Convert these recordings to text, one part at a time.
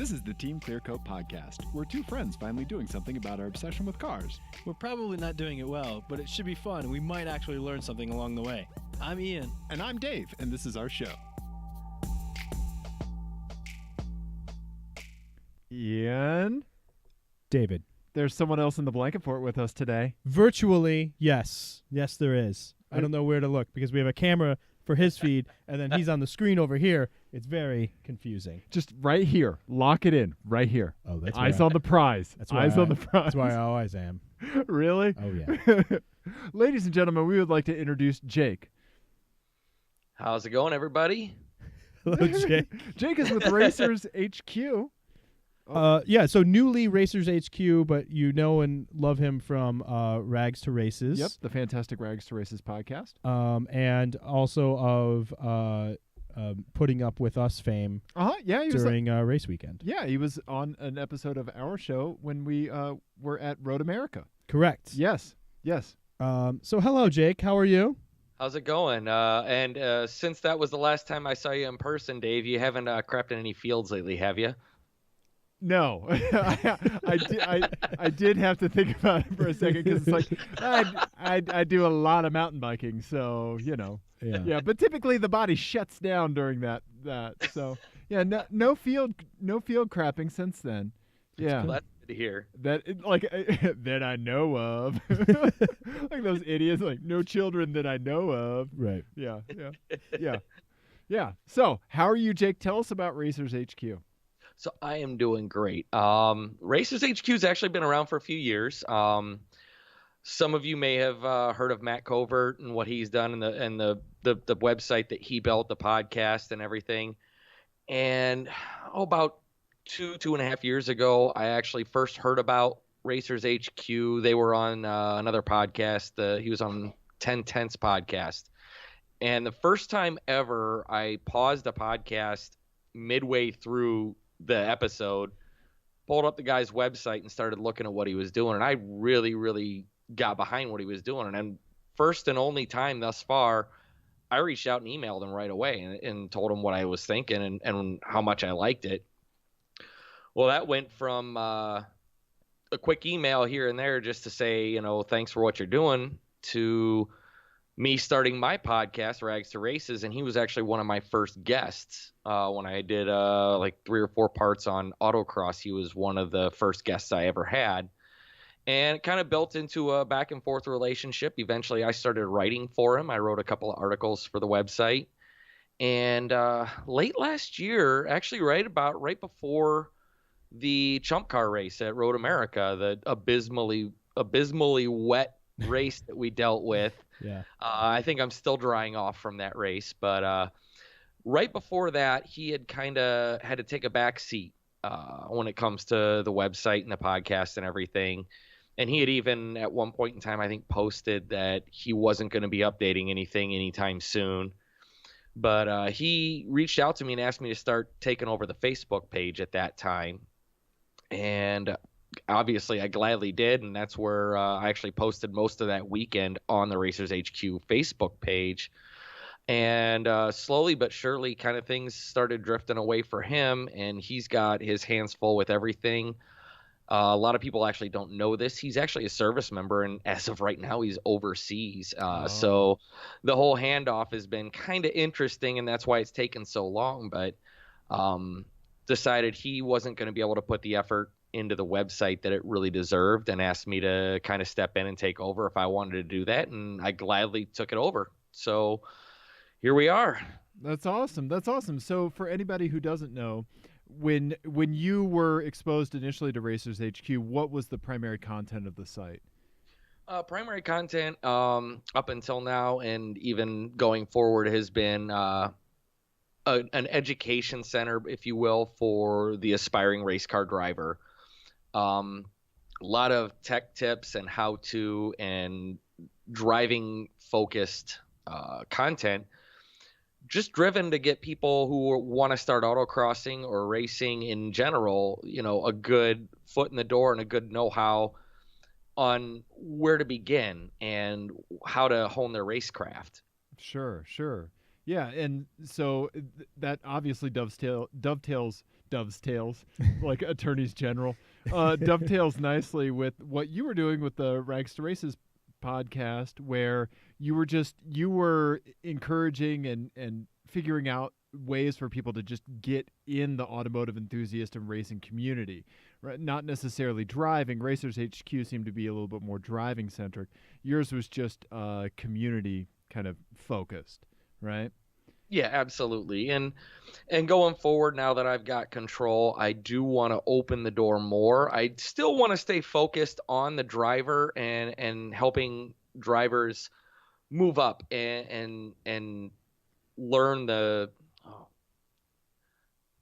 This is the TeamClearCoat podcast. We're two friends finally doing something about our obsession with cars. We're probably not doing it well, but it should be fun, and we might actually learn something along the way. I'm Ian. And I'm Dave, and this is our show. Ian? David. There's someone else in the blanket fort with us today. Virtually, yes. Yes, there is. I don't know where to look because we have a camera for his feed, and then he's on the screen over here. It's very confusing. Just right here. Lock it in. Right here. Oh, that's Eyes on the prize. Eyes on the prize. That's why I always am. Really? Oh, yeah. Ladies and gentlemen, we would like to introduce Jake. How's it going, everybody? Hello, Jake. Jake is with RacersHQ. Yeah, so newly Racers HQ, but you know and love him from Rags to Races. Yep, the fantastic Rags to Races podcast. And also of Putting Up With Us fame Yeah, he was during race weekend. Yeah, he was on an episode of our show when we were at Road America. Correct. Yes. So hello, Jake. How are you? How's it going? And since that was the last time I saw you in person, Dave, you haven't crapped in any fields lately, have you? No, I did have to think about it for a second because it's like I do a lot of mountain biking, so you know. Yeah. But typically the body shuts down during that. So yeah, no field crapping since then. Yeah, Well, that's good to hear. That I know of. Like those idiots, like no children that I know of. Right. Yeah. So how are you, Jake? Tell us about Racers HQ. So I am doing great. Racers HQ has actually been around for a few years. Some of you may have heard of Matt Covert and what he's done and the website that he built, the podcast and everything. And about 2.5 years ago, I actually first heard about Racers HQ. They were on another podcast. He was on 1010's podcast. And the first time ever, I paused a podcast midway through the episode, pulled up the guy's website and started looking at what he was doing. And I really, really got behind what he was doing. And first and only time thus far, I reached out and emailed him right away and told him what I was thinking and how much I liked it. Well, that went from a quick email here and there just to say, thanks for what you're doing, to me starting my podcast, Rags to Races, and he was actually one of my first guests when I did like 3 or 4 parts on autocross. He was one of the first guests I ever had, and it kind of built into a back and forth relationship. Eventually, I started writing for him. I wrote a couple of articles for the website, and late last year, actually right before the Chump Car race at Road America, the abysmally wet race that we dealt with. Yeah. I think I'm still drying off from that race, but right before that, he had kind of had to take a back seat when it comes to the website and the podcast and everything. And he had even at one point in time, I think, posted that he wasn't going to be updating anything anytime soon. But he reached out to me and asked me to start taking over the Facebook page at that time. And obviously, I gladly did, and that's where I actually posted most of that weekend on the Racers HQ Facebook page. And slowly but surely, kind of things started drifting away for him, and he's got his hands full with everything. A lot of people actually don't know this. He's actually a service member, and as of right now, he's overseas. So the whole handoff has been kind of interesting, and that's why it's taken so long. But decided he wasn't going to be able to put the effort into the website that it really deserved, and asked me to kind of step in and take over if I wanted to do that, and I gladly took it over. So here we are. That's awesome. So for anybody who doesn't know, when you were exposed initially to Racers HQ, what was the primary content of the site? Primary content up until now and even going forward has been an education center, if you will, for the aspiring race car driver. A lot of tech tips and how-to and driving-focused content, just driven to get people who want to start autocrossing or racing in general, a good foot in the door and a good know-how on where to begin and how to hone their racecraft. Sure. Yeah, and so that obviously dovetails dovetails like attorneys general. Dovetails nicely with what you were doing with the Rags to Races podcast, where you were encouraging and figuring out ways for people to just get in the automotive enthusiast and racing community, right? Not necessarily driving. Racers HQ seemed to be a little bit more driving centric. Yours was just community kind of focused, right? Yeah, absolutely. And going forward, now that I've got control, I do want to open the door more. I still want to stay focused on the driver and helping drivers move up and learn the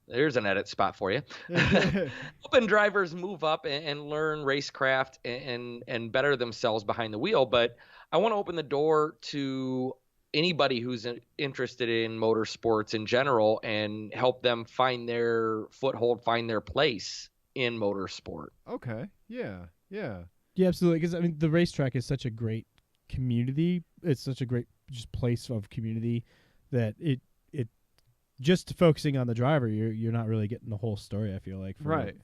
there's an edit spot for you. Helping drivers move up and learn racecraft and better themselves behind the wheel. But I want to open the door to anybody who's interested in motorsports in general and help them find their foothold, find their place in motorsport. Okay. Yeah. Yeah, absolutely. Because I mean, the racetrack is such a great community. It's such a great just place of community that it just focusing on the driver, you're not really getting the whole story. I feel like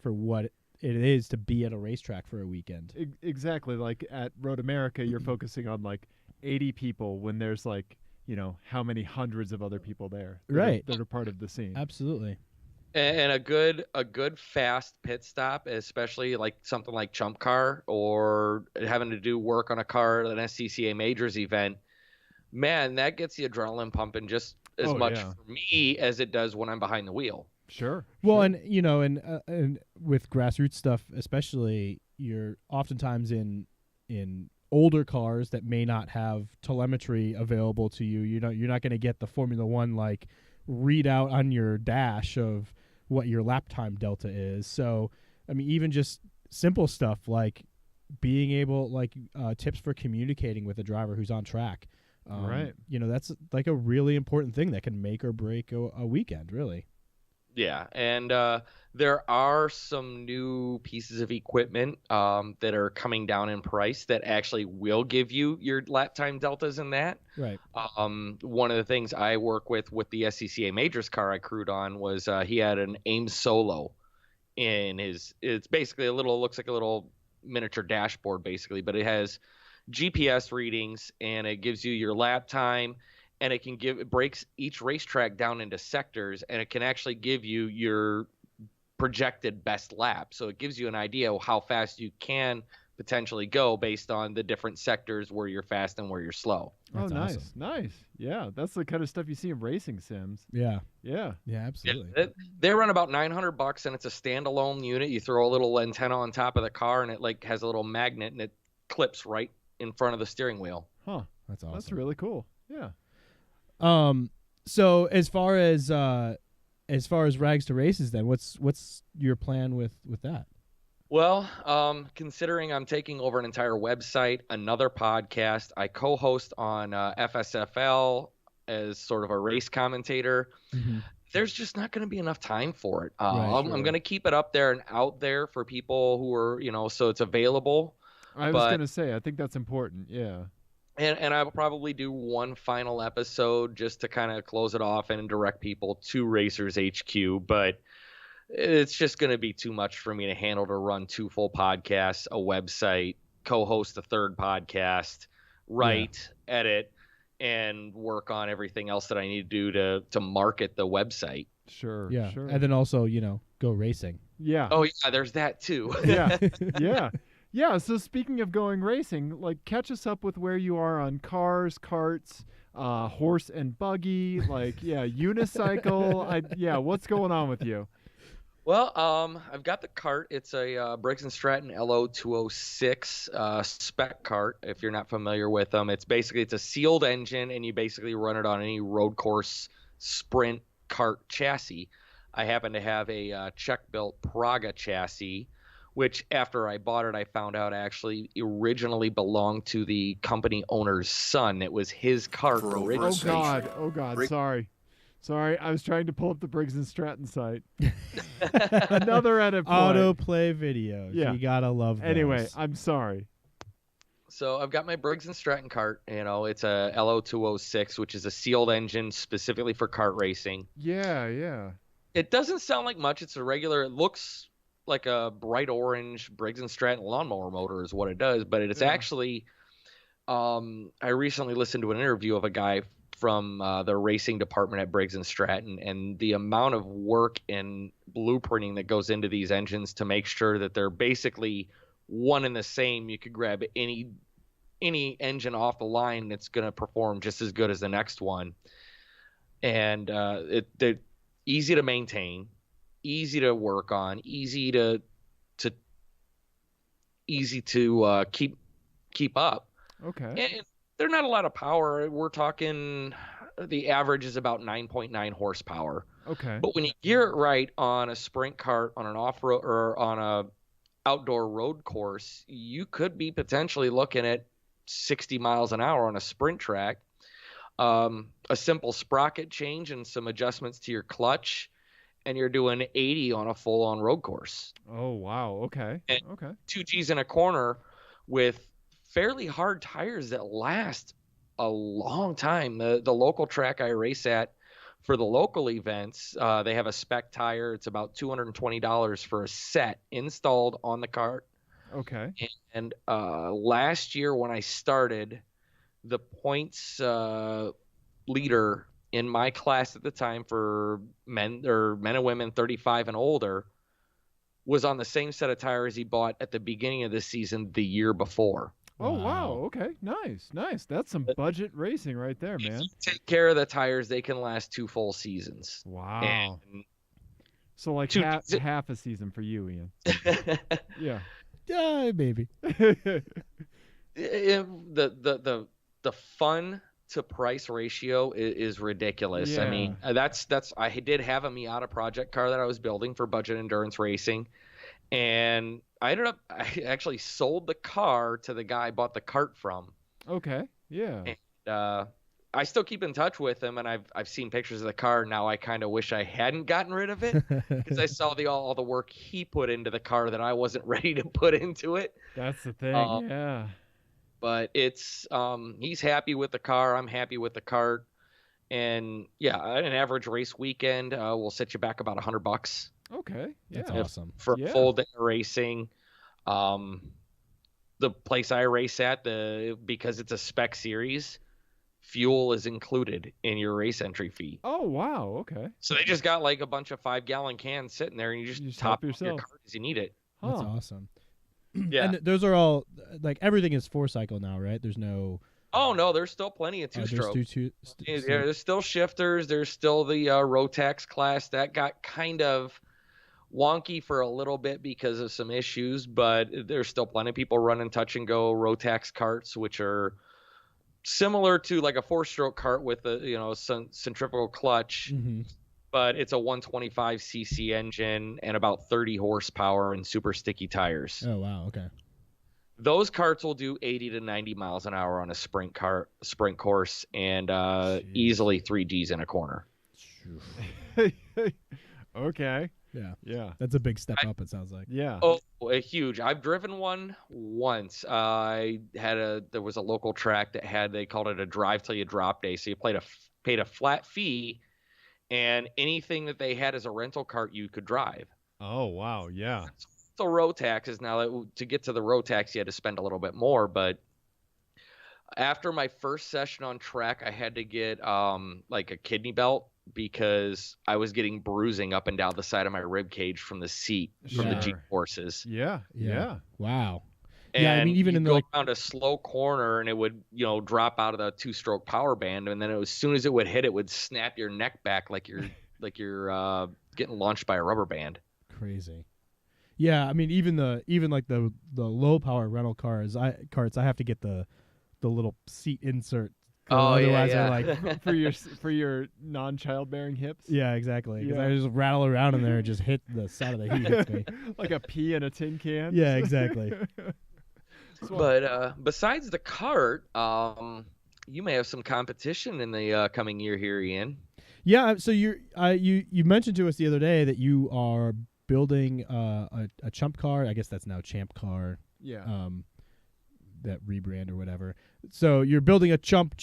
for what it is to be at a racetrack for a weekend. Exactly. Like at Road America, you're focusing on like 80 people when there's like, how many hundreds of other people there that are part of the scene. Absolutely. And a good fast pit stop, especially like something like Chump Car or having to do work on a car at an SCCA Majors event, man, that gets the adrenaline pumping just as much for me as it does when I'm behind the wheel. Sure. Well, and and with grassroots stuff, especially, you're oftentimes in older cars that may not have telemetry available to you. You're not going to get the Formula One like readout on your dash of what your lap time delta is. So, I mean, even just simple stuff like being able tips for communicating with a driver who's on track. Right. That's like a really important thing that can make or break a weekend, really. Yeah, and there are some new pieces of equipment that are coming down in price that actually will give you your lap time deltas in that. Right. One of the things I work with the SCCA Majors car I crewed on was he had an AIM Solo in his. It's basically looks like a little miniature dashboard basically, but it has GPS readings and it gives you your lap time. And it breaks each racetrack down into sectors, and it can actually give you your projected best lap. So it gives you an idea of how fast you can potentially go based on the different sectors where you're fast and where you're slow. That's nice. Awesome. Nice. Yeah, that's the kind of stuff you see in racing sims. Yeah. Yeah. Yeah, absolutely. Yeah, they run about $900, and it's a standalone unit. You throw a little antenna on top of the car, and it like has a little magnet, and it clips right in front of the steering wheel. Huh. That's awesome. That's really cool. Yeah. So as far as Rags to Races, then what's your plan with that? Well, considering I'm taking over an entire website, another podcast, I co-host on FSFL as sort of a race commentator. Mm-hmm. There's just not going to be enough time for it. Right, I'm going to keep it up there and out there for people who are, so it's available. I was going to say, I think that's important. Yeah. And I'll probably do one final episode just to kind of close it off and direct people to Racers HQ. But it's just going to be too much for me to handle to run 2 full podcasts, a website, co-host a 3rd podcast, write, edit, and work on everything else that I need to do to market the website. Sure. Yeah. Sure. And then also, go racing. Yeah. Oh, yeah, there's that too. Yeah. Yeah. Yeah, so speaking of going racing, catch us up with where you are on cars, karts, horse and buggy, unicycle. What's going on with you? Well, I've got the kart. It's a Briggs & Stratton LO206 spec kart, if you're not familiar with them. It's a sealed engine, and you basically run it on any road course sprint kart chassis. I happen to have a Czech-built Praga chassis, which after I bought it, I found out actually originally belonged to the company owner's son. It was his kart originally. Oh God. Sorry. I was trying to pull up the Briggs & Stratton site. Another edit play. Autoplay videos. Yeah. You gotta love those. Anyway, I'm sorry. So I've got my Briggs & Stratton kart. It's a LO206, which is a sealed engine specifically for kart racing. Yeah. It doesn't sound like much. It's a regular. It looks like a bright orange Briggs & Stratton lawnmower motor is what it does, but it's actually. I recently listened to an interview of a guy from the racing department at Briggs & Stratton, and the amount of work and blueprinting that goes into these engines to make sure that they're basically one and the same. You could grab any engine off the line that's going to perform just as good as the next one. And they're easy to maintain, easy to work on, easy to keep up. Okay. And they're not a lot of power. We're talking the average is about 9.9 horsepower. Okay. But when you gear it right on a sprint kart, on an off-road or on a outdoor road course, you could be potentially looking at 60 miles an hour on a sprint track. A simple sprocket change and some adjustments to your clutch, and you're doing 80 on a full-on road course. Oh, wow. Okay. And okay. 2 Gs in a corner with fairly hard tires that last a long time. The local track I race at for the local events, they have a spec tire. It's about $220 for a set installed on the kart. Okay. And last year when I started, the points leader in my class at the time for men and women 35 and older was on the same set of tires he bought at the beginning of the season the year before. Oh, wow. Okay. Nice. That's some budget racing right there, man. Take care of the tires, they can last 2 full seasons. Wow. And so like half a season for you, Ian. Yeah. Yeah, maybe. The fun to price ratio is ridiculous. Yeah. I mean, that's I did have a Miata project car that I was building for budget endurance racing, and I actually sold the car to the guy I bought the kart from. Okay. Yeah. And I still keep in touch with him, and I've seen pictures of the car. Now I kind of wish I hadn't gotten rid of it because I saw all the work he put into the car that I wasn't ready to put into it. That's the thing. Yeah. But it's he's happy with the car. I'm happy with the kart. And yeah, an average race weekend will set you back about $100. Okay. Yeah. That's awesome. For full day racing. The place I race at, because it's a spec series, fuel is included in your race entry fee. Oh, wow. Okay. So they just got like a bunch of 5-gallon cans sitting there, and you just top yourself your cart as you need it. That's awesome. Yeah. And those are all, like, everything is 4-cycle now, right? There's no... Oh, no, there's still plenty of 2-stroke. There's still shifters. There's still the Rotax class. That got kind of wonky for a little bit because of some issues, but there's still plenty of people running touch-and-go Rotax karts, which are similar to like a 4-stroke kart with a centrifugal clutch. Mm-hmm. But it's a 125cc engine and about 30 horsepower and super sticky tires. Oh, wow. Okay. Those karts will do 80 to 90 miles an hour on a sprint course and easily 3 Gs in a corner. Okay. Yeah. Yeah. That's a big step up, it sounds like. Yeah. Oh, huge. I've driven one once. There was a local track that they called it a drive till you drop day. So you paid a flat fee, and anything that they had as a rental kart you could drive. Oh, wow. Yeah. So road taxes, now to get to the road tax you had to spend a little bit more, but after my first session on track I had to get like a kidney belt because I was getting bruising up and down the side of my rib cage from the seat from the G forces. Yeah. Wow. And yeah, I mean, even in go around a slow corner and it would, drop out of the 2-stroke power band, and then as soon as it would hit, it would snap your neck back like you're getting launched by a rubber band. Crazy. Yeah, I mean, even like the low power rental karts, I have to get the little seat insert. Otherwise, they're like for your non-childbearing hips. Yeah, exactly. Because I just rattle around in there and just hit the side of the heat. Hits me. Like a pea in a tin can. Yeah, exactly. But besides the kart, you may have some competition in the coming year here, Ian. Yeah. So you mentioned to us the other day that you are building a chump car. I guess that's now Champ Car. Yeah. That rebrand or whatever. So you're building a chump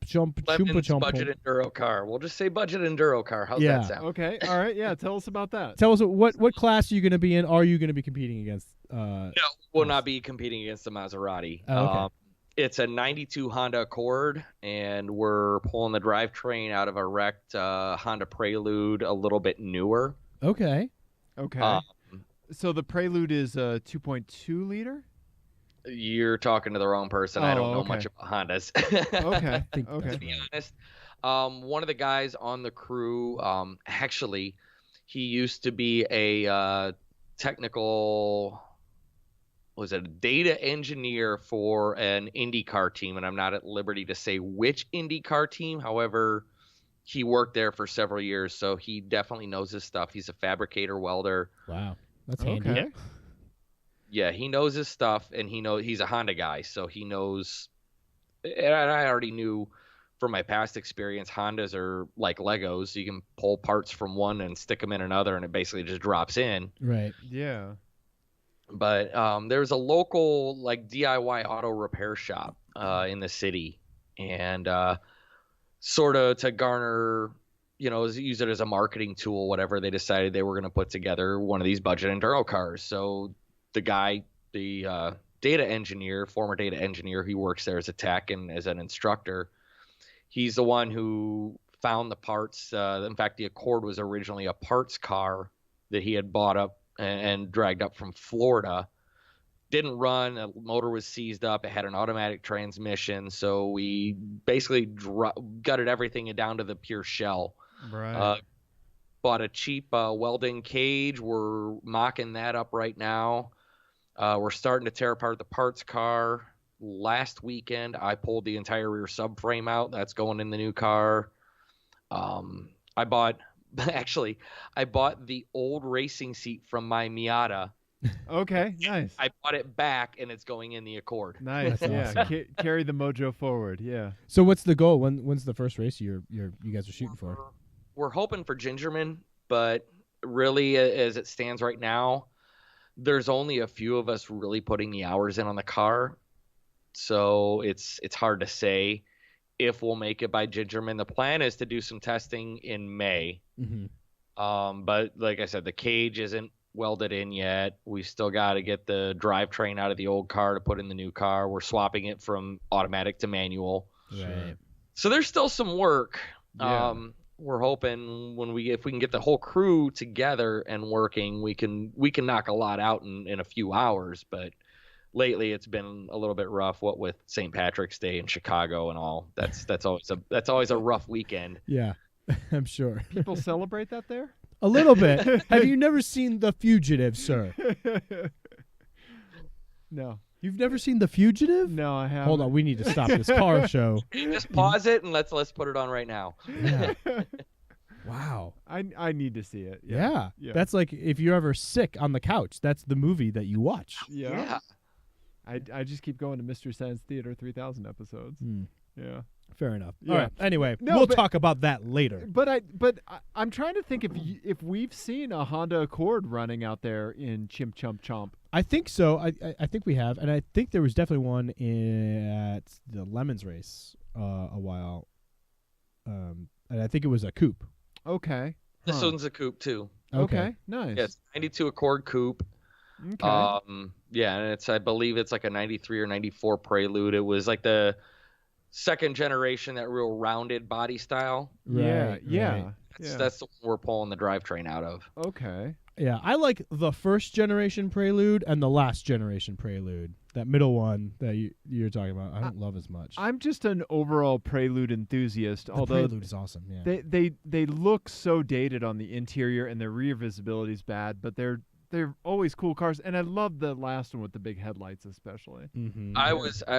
chumpa Lemon's chumpa. budget enduro car. We'll just say budget enduro car. How's Yeah. that sound? Okay. All right. Yeah. Tell us about that. Tell us what class are you going to be in? Are you going to be competing against? No, we'll not be competing against the Maserati. Oh, okay. It's a 92 Honda Accord, and we're pulling the drivetrain out of a wrecked Honda Prelude, a little bit newer. Okay. Okay. So the Prelude is a 2.2 liter? You're talking to the wrong person. I don't know okay. much about Hondas. Okay. Okay. To be honest, one of the guys on the crew, actually, he used to be a technical, was it a data engineer for an IndyCar team, and I'm not at liberty to say which IndyCar team. However, he worked there for several years, so he definitely knows his stuff. He's a fabricator, welder. Wow, that's handy. Okay. Yeah, he knows his stuff, and he's a Honda guy, so he knows. And I already knew from my past experience, Hondas are like Legos. You can pull parts from one and stick them in another, and it basically just drops in. Right. Yeah. But there's a local like DIY auto repair shop in the city, and sort of to garner, use it as a marketing tool, whatever, they decided they were going to put together one of these budget enduro cars. So the guy, the former data engineer, he works there as a tech and as an instructor. He's the one who found the parts. In fact, the Accord was originally a parts car that he had bought up and dragged up from Florida. Didn't run. The motor was seized up. It had an automatic transmission. So we basically gutted everything down to the pure shell. Right. Bought a cheap welding cage. We're mocking that up right now. We're starting to tear apart the parts car. Last weekend, I pulled the entire rear subframe out. That's going in the new car. I bought the old racing seat from my Miata. Okay. Nice. I bought it back, and it's going in the Accord. Nice. That's Yeah. awesome. Carry the mojo forward. Yeah. So what's the goal? When's the first race you guys are shooting for? We're hoping for Gingerman, but really, as it stands right now, there's only a few of us really putting the hours in on the car. So it's hard to say if we'll make it by Gingerman. The plan is to do some testing in May. Mm-hmm. But like I said, the cage isn't welded in yet. We still got to get the drivetrain out of the old car to put in the new car. We're swapping it from automatic to manual. Right. So there's still some work. Yeah. We're hoping if we can get the whole crew together and working, we can knock a lot out in a few hours. But lately, it's been a little bit rough. What with St. Patrick's Day in Chicago and all, that's always a rough weekend. Yeah, I'm sure. People celebrate that there? A little bit. Have you never seen The Fugitive, sir? No. You've never seen The Fugitive? No, I haven't. Hold on, we need to stop this car show. Just pause it and let's put it on right now. Yeah. Wow. I need to see it. Yeah. Yeah. That's like if you're ever sick on the couch, that's the movie that you watch. Yeah. I just keep going to Mystery Science Theater 3000 episodes. Yeah. Fair enough. Yeah. All right. Anyway, No, we'll but- talk about that later. But I'm trying to think if we've seen a Honda Accord running out there in Chimp Chump Chomp. I think so. I think we have, and I think there was definitely one at the Lemons race a while, and I think it was a coupe. Okay. This Huh. one's a coupe too. Okay. Nice. Yes, 92 Accord coupe. Okay. Yeah, and I believe it's like a 93 or 94 Prelude. It was like the second generation, that real rounded body style. Yeah. Right, Yeah. right. That's the one we're pulling the drivetrain out of. Okay. Yeah, I like the first generation Prelude and the last generation Prelude. That middle one that you're talking about, I don't love as much. I'm just an overall Prelude enthusiast. The although Prelude is awesome. Yeah. they look so dated on the interior, and their rear visibility is bad, but they're always cool cars, and I love the last one with the big headlights, especially. Mm-hmm. I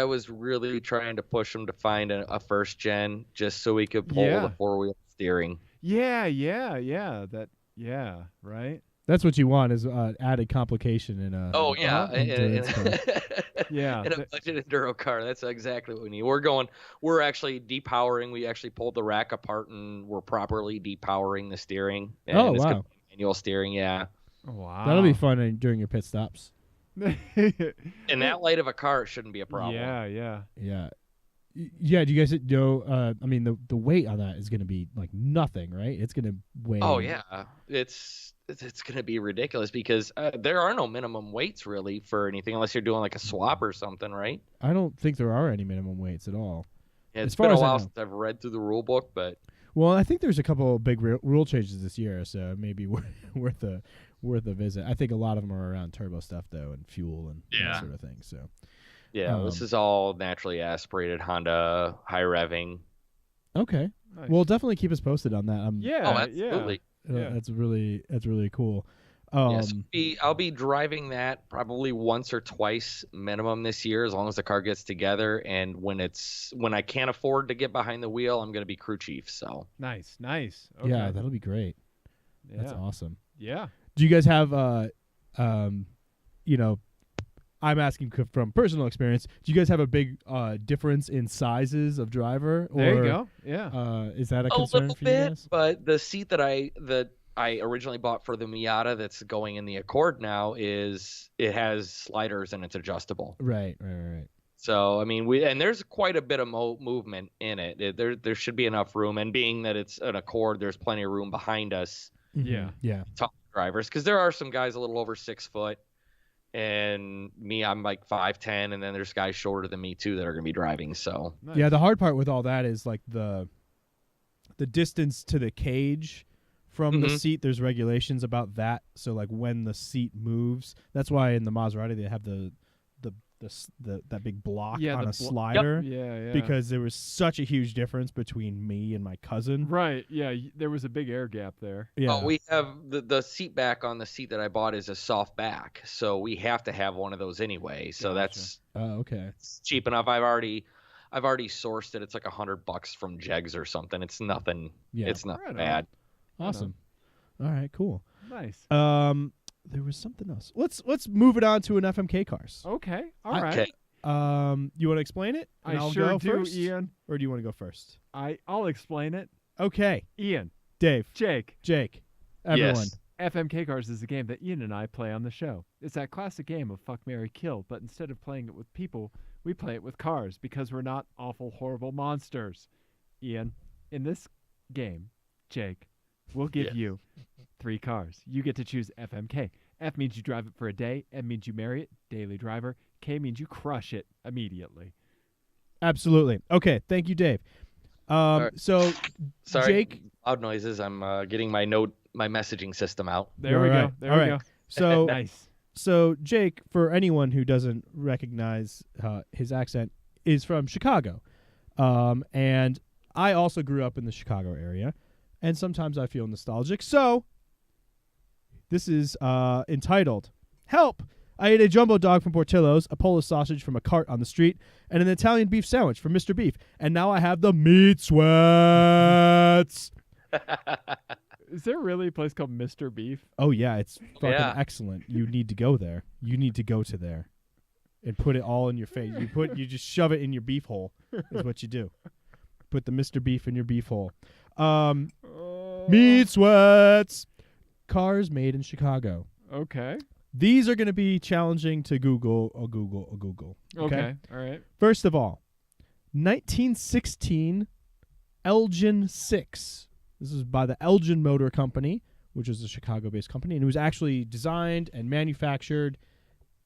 was really trying to push them to find a first gen just so we could pull Yeah. the 4-wheel steering. Yeah. Right. That's what you want is added complication in a. Oh yeah, endurance car. Yeah. in a budget enduro car. That's exactly what we need. We're actually depowering. We actually pulled the rack apart and we're properly depowering the steering. And Oh, it's wow. gonna be manual steering, yeah. Wow. That'll be fun during your pit stops. In that light of a car, it shouldn't be a problem. Yeah. Yeah. Yeah, do you guys know? I mean, the weight on that is going to be like nothing, right? It's going to weigh. Oh yeah, it's going to be ridiculous because there are no minimum weights really for anything unless you're doing like a swap or something, right? I don't think there are any minimum weights at all. Yeah, it's as far been a as I while know. since I've read through the rule book, but Well, I think there's a couple of big rule changes this year, so maybe worth a visit. I think a lot of them are around turbo stuff though, and fuel and that sort of thing. So yeah, this is all naturally aspirated Honda high revving. okay. Nice. Well, definitely keep us posted on that. Yeah. Oh, absolutely. Yeah. That's really cool. Yes, I'll be driving that probably once or twice minimum this year, as long as the car gets together. And when I can't afford to get behind the wheel, I'm going to be crew chief. So Nice. Okay. Yeah, that'll be great. Yeah. That's awesome. Yeah. Do you guys have I'm asking from personal experience. Do you guys have a big difference in sizes of driver? Or, There you go. Yeah. Is that a a concern little for you bit, guys? but the seat that I originally bought for the Miata that's going in the Accord now it has sliders and it's adjustable. Right. So I mean, there's quite a bit of movement in it. There should be enough room, and being that it's an Accord, there's plenty of room behind us. Yeah. Yeah. Top drivers, because there are some guys a little over 6 foot, and me, I'm like 5'10", and then there's guys shorter than me too that are going to be driving. So Nice. Yeah, the hard part with all that is like the distance to the cage from the seat. There's regulations about that. So like when the seat moves, that's why in the Maserati they have that big block on a slider. Yeah. Because there was such a huge difference between me and my cousin. Right. Yeah. There was a big air gap there. Yeah. we have the seat back on the seat that I bought is a soft back, so we have to have one of those anyway. So that's okay. it's cheap enough. I've already sourced it. It's like $100 from Jegs or something. It's nothing. Yeah. It's not Right on. bad. Awesome. All right, cool. Nice. There was something else. Let's move it on to an FMK cars. Okay. All right. Okay. You want to explain it? And I I'll sure go do, first? Ian. Or do you want to go first? I'll explain it. Okay. Ian, Dave, Jake, Jake, everyone. Yes. FMK Cars is a game that Ian and I play on the show. It's that classic game of fuck, marry, kill, but instead of playing it with people, we play it with cars because we're not awful, horrible monsters. Ian, in this game, Jake, we'll give you 3 cars. You get to choose FMK. F means you drive it for a day. M means you marry it, daily driver. K means you crush it immediately. Absolutely. Okay. Thank you, Dave. right. So, Sorry, Jake. loud noises. I'm getting my messaging system out. There we All go. right. There All we right. go. So, Nice. So Jake, for anyone who doesn't recognize his accent, is from Chicago, and I also grew up in the Chicago area, and sometimes I feel nostalgic. So this is entitled "Help! I ate a jumbo dog from Portillo's, a Polish sausage from a cart on the street, and an Italian beef sandwich from Mr. Beef, and now I have the meat sweats." Is there really a place called Mr. Beef? Oh yeah, it's fucking Yeah. excellent. You need to go there. You need to go to there, and put it all in your face. You just shove it in your beef hole. Is what you do. Put the Mr. Beef in your beef hole. Meat sweats. Cars made in Chicago. Okay. These are going to be challenging to Google. Google. Okay. All right. First of all, 1916 Elgin 6. This is by the Elgin Motor Company, which is a Chicago-based company, and it was actually designed and manufactured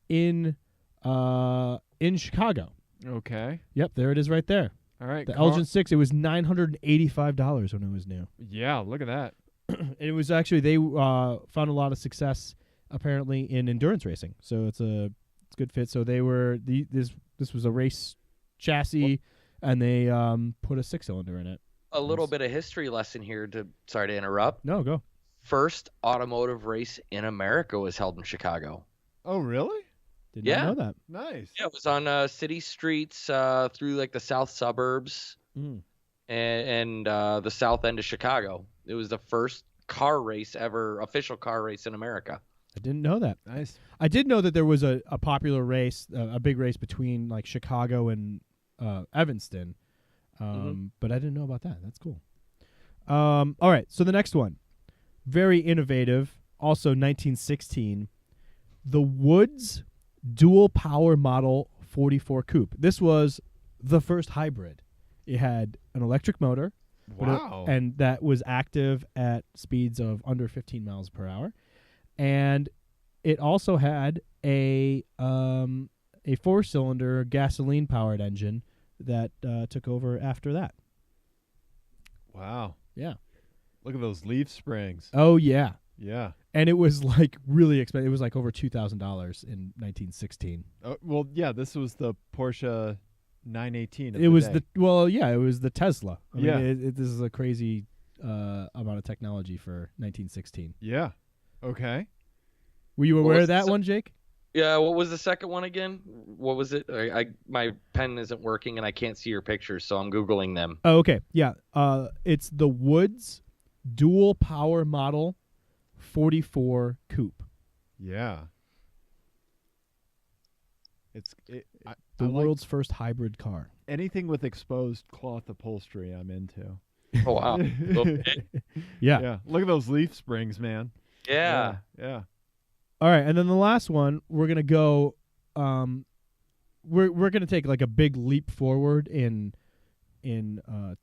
in Chicago. Okay. Yep, there it is right there. All right. The Elgin 6, it was $985 when it was new. Yeah, look at that. And it was actually, they found a lot of success apparently in endurance racing. So it's a good fit. So they were this was a race chassis, and they put a 6-cylinder in it. A little bit of history lesson here. Sorry to interrupt. No, go. First automotive race in America was held in Chicago. Oh, really? Did Yeah. not know that. Nice. Yeah, it was on city streets through like the south suburbs and the south end of Chicago. It was the first car race ever, official car race in America. I didn't know that. Nice. I did know that there was a popular race, a big race between like Chicago and Evanston, but I didn't know about that. That's cool. All right, so the next one, very innovative, also 1916, the Woods Dual Power Model 44 Coupe. This was the first hybrid. It had an electric motor. Wow. And that was active at speeds of under 15 miles per hour. And it also had a 4-cylinder gasoline-powered engine that took over after that. Wow. Yeah. Look at those leaf springs. Oh, yeah. Yeah. And it was like really expensive. It was like over $2,000 in 1916. Well, yeah, this was the Porsche 918. It was it was the Tesla. I Yeah. mean, this is a crazy amount of technology for 1916. Yeah. Okay. Were you aware of that one, Jake? Yeah, what was the second one again? What was it? My pen isn't working and I can't see your pictures, so I'm Googling them. Oh, okay. Yeah. It's the Woods dual power model 44 coupe. Yeah. I The like world's first hybrid car. anything with exposed cloth upholstery I'm into. Oh, wow. Okay. Yeah. Yeah. Look at those leaf springs, man. Yeah. Yeah. All right, and then the last one, we're gonna go. We're gonna take like a big leap forward in Time?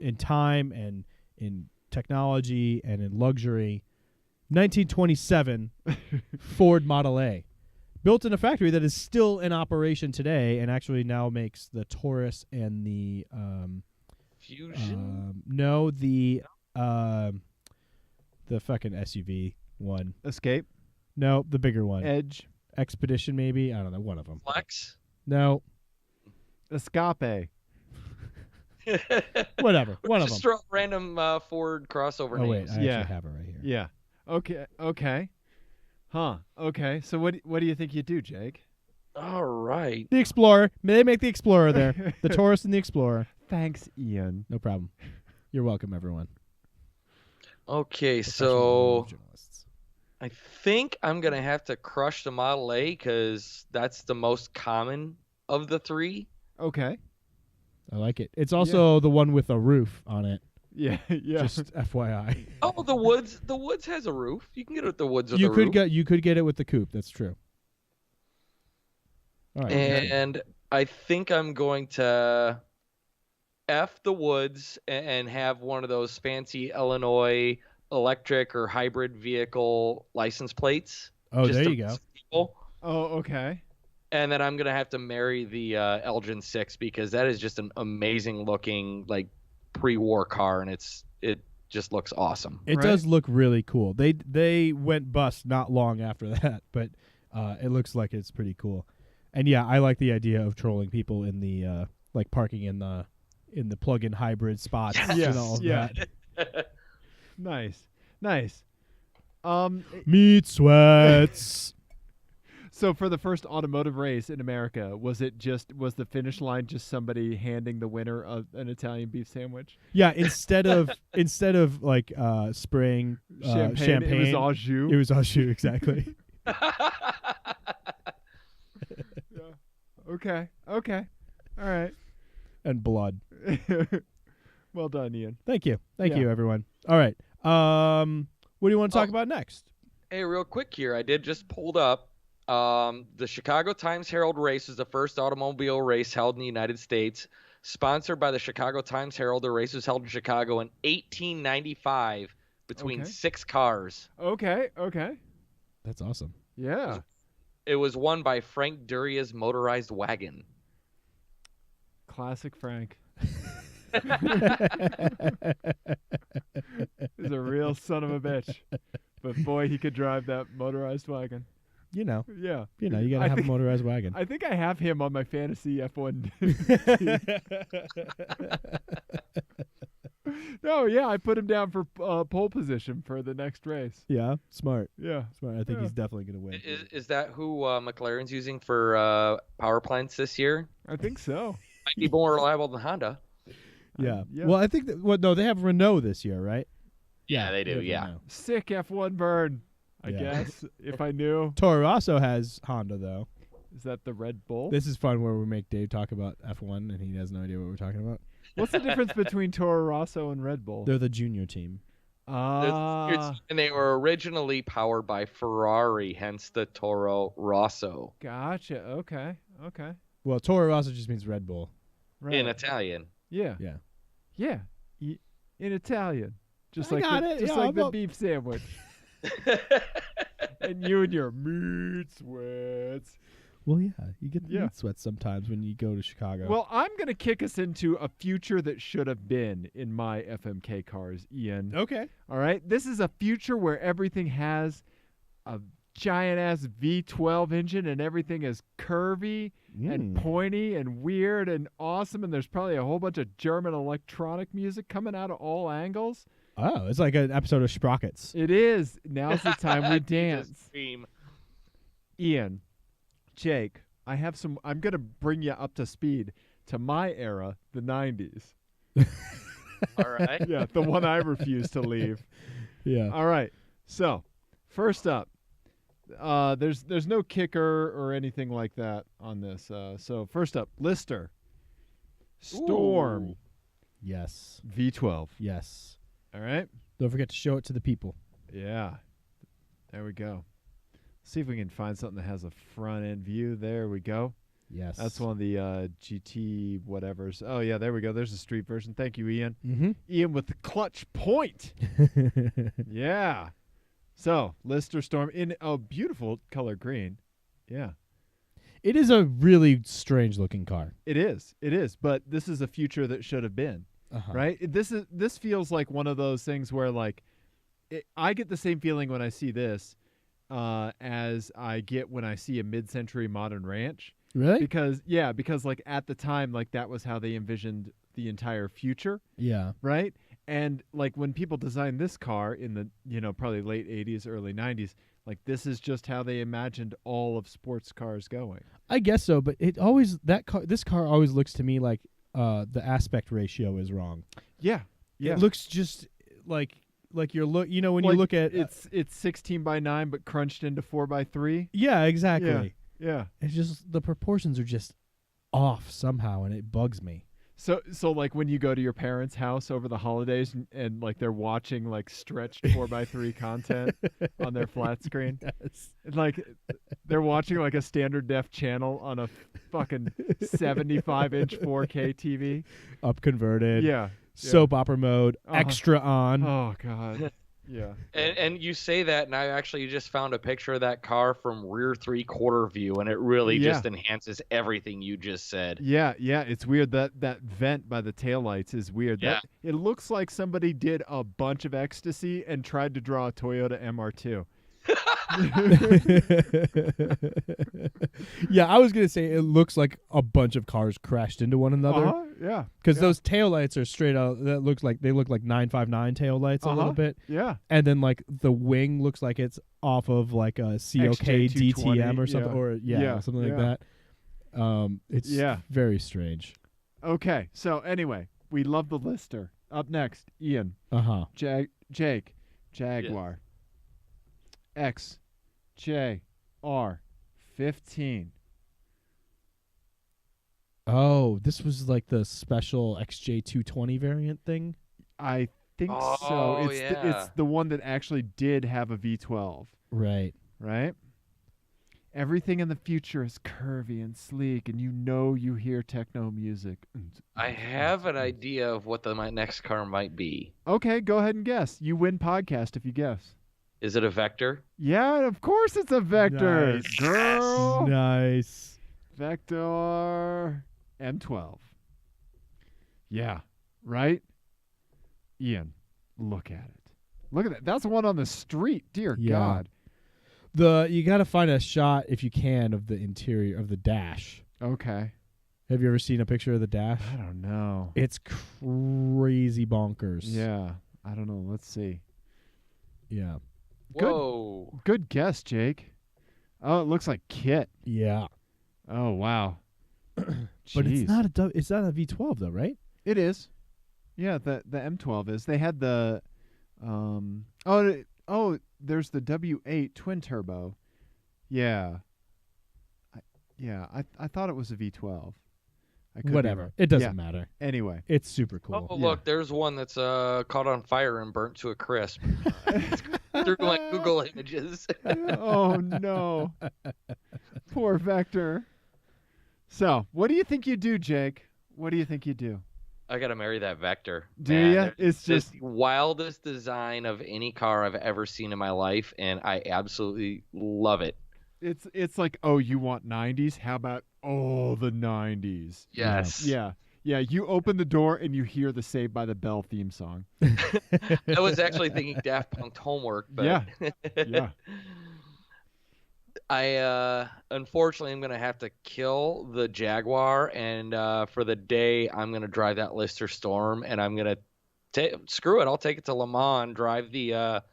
in time and in technology and in luxury. 1927 Ford Model A, built in a factory that is still in operation today, and actually now makes the Taurus and the Fusion? the fucking SUV one. Escape? No, the bigger one. Edge? Expedition, maybe? I don't know. One of them. Flex? No, Escape? whatever. One of Just them. throw a random Ford crossover Oh, wait. names. I Yeah. actually have it right here. Yeah. Okay. Huh. Okay. So what do you think you do, Jake? All right. The Explorer. They make the Explorer there. The Taurus and the Explorer. Thanks, Ian. No problem. You're welcome, everyone. Okay, Professional so automotive journalists. I think I'm going to have to crush the Model A because that's the most common of the three. Okay. I like it. It's also the one with a roof on it. Yeah. Yeah. Just FYI. Oh, the Woods. The Woods has a roof. You can get it with the Woods with You a could roof. you could get it with the coupe. That's true. All right. And I think I'm going to F the Woods and have one of those fancy Illinois electric or hybrid vehicle license plates. Oh, just there to you go. mess with people. Oh, okay. And then I'm going to have to marry the Elgin 6 because that is just an amazing looking like pre-war car, and it just looks awesome. It Right. does look really cool. They went bust not long after that, but it looks like it's pretty cool. And yeah, I like the idea of trolling people in the like parking in the plug-in hybrid spots and all of that. Nice. Meat sweats. So for the first automotive race in America, was the finish line just somebody handing the winner an Italian beef sandwich? Yeah, instead of like spraying champagne, It was au jus. It was au jus, exactly. Okay. All right. And blood. Well done, Ian. Thank you, Yeah. everyone. All right. What do you want to talk about next? Hey, real quick here, I did just pulled up the Chicago Times-Herald race is the first automobile race held in the United States. Sponsored by the Chicago Times-Herald, the race was held in Chicago in 1895 between 6 cars. Okay. That's awesome. Yeah. It was won by Frank Duria's motorized wagon. Classic Frank. He's a real son of a bitch. But boy, he could drive that motorized wagon. You know, Yeah. you gotta have a motorized wagon. I think I have him on my fantasy F1 team. No, yeah, I put him down for pole position for the next race. Yeah, smart. Yeah. I think Yeah. he's definitely gonna win. Is that who McLaren's using for power plants this year? I think so. Might be more reliable than Honda. Yeah. yeah. Well, I think no, they have Renault this year, right? Yeah, they do. have Yeah. Renault. Sick F1 burn, I Yeah. guess, if I knew. Toro Rosso has Honda though. Is that the Red Bull? This is fun where we make Dave talk about F1 and he has no idea what we're talking about. What's the difference between Toro Rosso and Red Bull? They're the junior team. Ah, And they were originally powered by Ferrari, hence the Toro Rosso. gotcha. Okay. Well, Toro Rosso just means Red Bull. Right. In Italian. Yeah. Yeah. Yeah. In Italian. Just I like got the, it. just Yeah, like I'm the up. beef sandwich. And you and your meat sweats. Well, yeah, you get the Yeah. meat sweats sometimes when you go to Chicago. Well, I'm going to kick us into a future that should have been in my FMK cars, Ian. okay. All right? This is a future where everything has a giant-ass V12 engine and everything is curvy and pointy and weird and awesome, and there's probably a whole bunch of German electronic music coming out of all angles. Oh, it's like an episode of Sprockets. It is. Now's the time we dance. Scream. Ian, Jake, I'm going to bring you up to speed to my era, the 90s. All right. Yeah, the one I refuse to leave. Yeah. All right. So, first up, there's no kicker or anything like that on this. So, first up, Lister. Storm. Ooh. Yes. V12. Yes. All right? Don't forget to show it to the people. Yeah. There we go. See if we can find something that has a front end view. There we go. Yes. That's one of the GT whatevers. Oh, yeah, there we go. There's a street version. Thank you, Ian. Mm-hmm. Ian with the clutch point. Yeah. So, Lister Storm in a beautiful color green. Yeah. It is a really strange looking car. It is. It is. But this is a future that should have been. Uh-huh. Right? This feels like one of those things where, like, I get the same feeling when I see this as I get when I see a mid-century modern ranch. Really? Because like at the time, like that was how they envisioned the entire future, Yeah. right? And like when people designed this car in the probably late 80s, early 90s, like this is just how they imagined all of sports cars going. I guess so, but this car always looks to me like the aspect ratio is wrong. Yeah. Yeah. It looks just like you're when Like, you look at it's 16:9 but crunched into 4:3. yeah, exactly. Yeah. It's just the proportions are just off somehow, and it bugs me. So like when you go to your parents' house over the holidays and like they're watching like stretched 4:3 content on their flat screen, Yes. and, like they're watching like a standard def channel on a fucking 75-inch 4K TV. Up converted. Yeah. Soap opera mode. Uh-huh. Extra on. Oh God. Yeah. And you say that, and I actually just found a picture of that car from rear 3/4 view, and it really just enhances everything you just said. Yeah, it's weird that vent by the taillights is weird. Yeah. It looks like somebody did a bunch of ecstasy and tried to draw a Toyota MR2. Yeah, I was gonna say it looks like a bunch of cars crashed into one another. Yeah. Because those taillights are straight out. They look like 959 taillights a little bit. Yeah. And then like the wing looks like it's off of like a COK XJ220, DTM or something, yeah. or something like that. It's very strange. Okay. So anyway, we love the Lister. Up next, Ian. Jake. Jaguar. XJR15. Oh, this was like the special XJ220 variant thing. I think so. Oh, It's the one that actually did have a V12. Right. Right? Everything in the future is curvy and sleek, and you hear techno music. I have an idea of what my next car might be. Okay, go ahead and guess. You win podcast if you guess. Is it a Vector? Yeah, of course it's a Vector. Nice. Girl. Nice. Vector M12. Yeah, right? Ian, look at it. Look at that. That's one on the street. Dear Yeah. God. You got to find a shot if you can of the interior of the dash. Okay. Have you ever seen a picture of the dash? I don't know. It's crazy bonkers. Yeah, I don't know. Let's see. Yeah. Whoa. Good guess, Jake. Oh, it looks like Kit. Yeah. Oh, wow. But it's not a V12 though, right? It is. Yeah, the M12 is. They had the there's the W8 twin turbo. Yeah. I thought it was a V12. I could be Whatever. wrong. It doesn't Yeah. matter. Anyway. It's super cool. Oh, Yeah. look, there's one that's caught on fire and burnt to a crisp. Through like Google Images. Oh no. Poor Vector. So, what do you think you do, Jake? What do you think you do? I gotta marry that Vector. Do you? It's just just the wildest design of any car I've ever seen in my life, and I absolutely love it. it's like, oh, you want 90s? How about the 90s? Yes. Yeah. Yeah, you open the door and you hear the Saved by the Bell theme song. I was actually thinking Daft Punk's Homework, but Yeah. I unfortunately I'm gonna have to kill the Jaguar, and for the day I'm gonna drive that Lister Storm, and I'm gonna screw it. I'll take it to Le Mans, drive the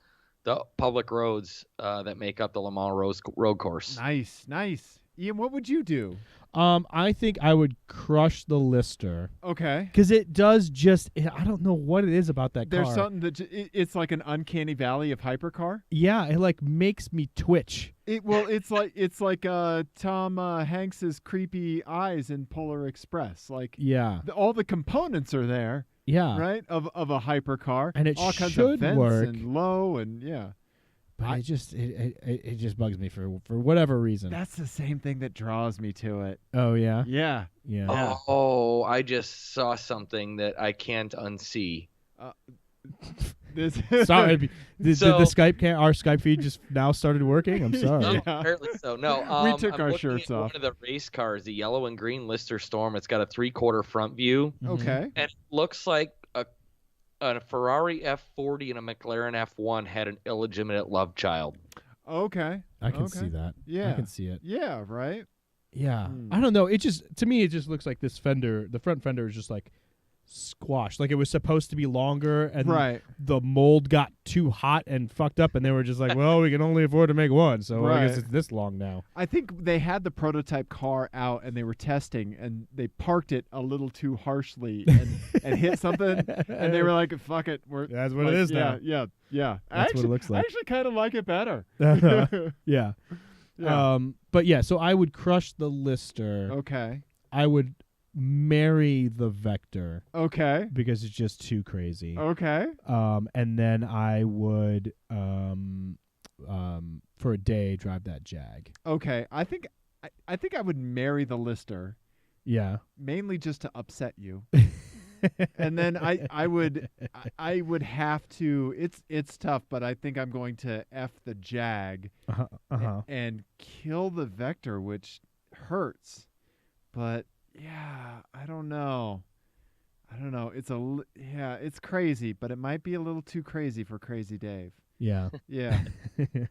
public roads that make up the Le Mans road course. Nice. Ian, what would you do? I think I would crush the Lister. Okay. Because it does I don't know what it is about that car. There's something that it's like an uncanny valley of hypercar. Yeah, it like makes me twitch. It's like Tom Hanks's creepy eyes in Polar Express. Like, yeah, all the components are there. Yeah, right. Of a hypercar, and it all kinds should of vents work. and low and yeah. But it just bugs me for whatever reason. That's the same thing that draws me to it. Oh yeah, yeah. Oh, I just saw something that I can't unsee. Sorry, did the our Skype feed just now started working? I'm sorry. No, apparently so. No, we took I'm our shirts off. One of the race cars, the yellow and green Lister Storm. It's got a 3/4 front view. Okay. And it looks like a Ferrari F40 and a McLaren F1 had an illegitimate love child. Okay. I can see that. Yeah. I can see it. Yeah, right? Yeah. I don't know. To me, it just looks like this fender, the front fender is just like squashed. Like it was supposed to be longer, and the mold got too hot and fucked up, and they were just like, well, we can only afford to make one, so I guess it's this long now. I think they had the prototype car out and they were testing, and they parked it a little too harshly and hit something, and they were like, fuck it, that's what it is now. Yeah. That's what it looks like. I actually kind of like it better. Yeah. But yeah, so I would crush the Lister. Okay. I would marry the Vector. Okay. Because it's just too crazy. Okay. And then I would for a day drive that Jag. Okay. I think I would marry the Lister. Yeah. Mainly just to upset you. And then I would have to. It's tough, but I think I'm going to F the Jag and kill the Vector, which hurts. But yeah, I don't know. It's crazy, but it might be a little too crazy for Crazy Dave. Yeah. Yeah.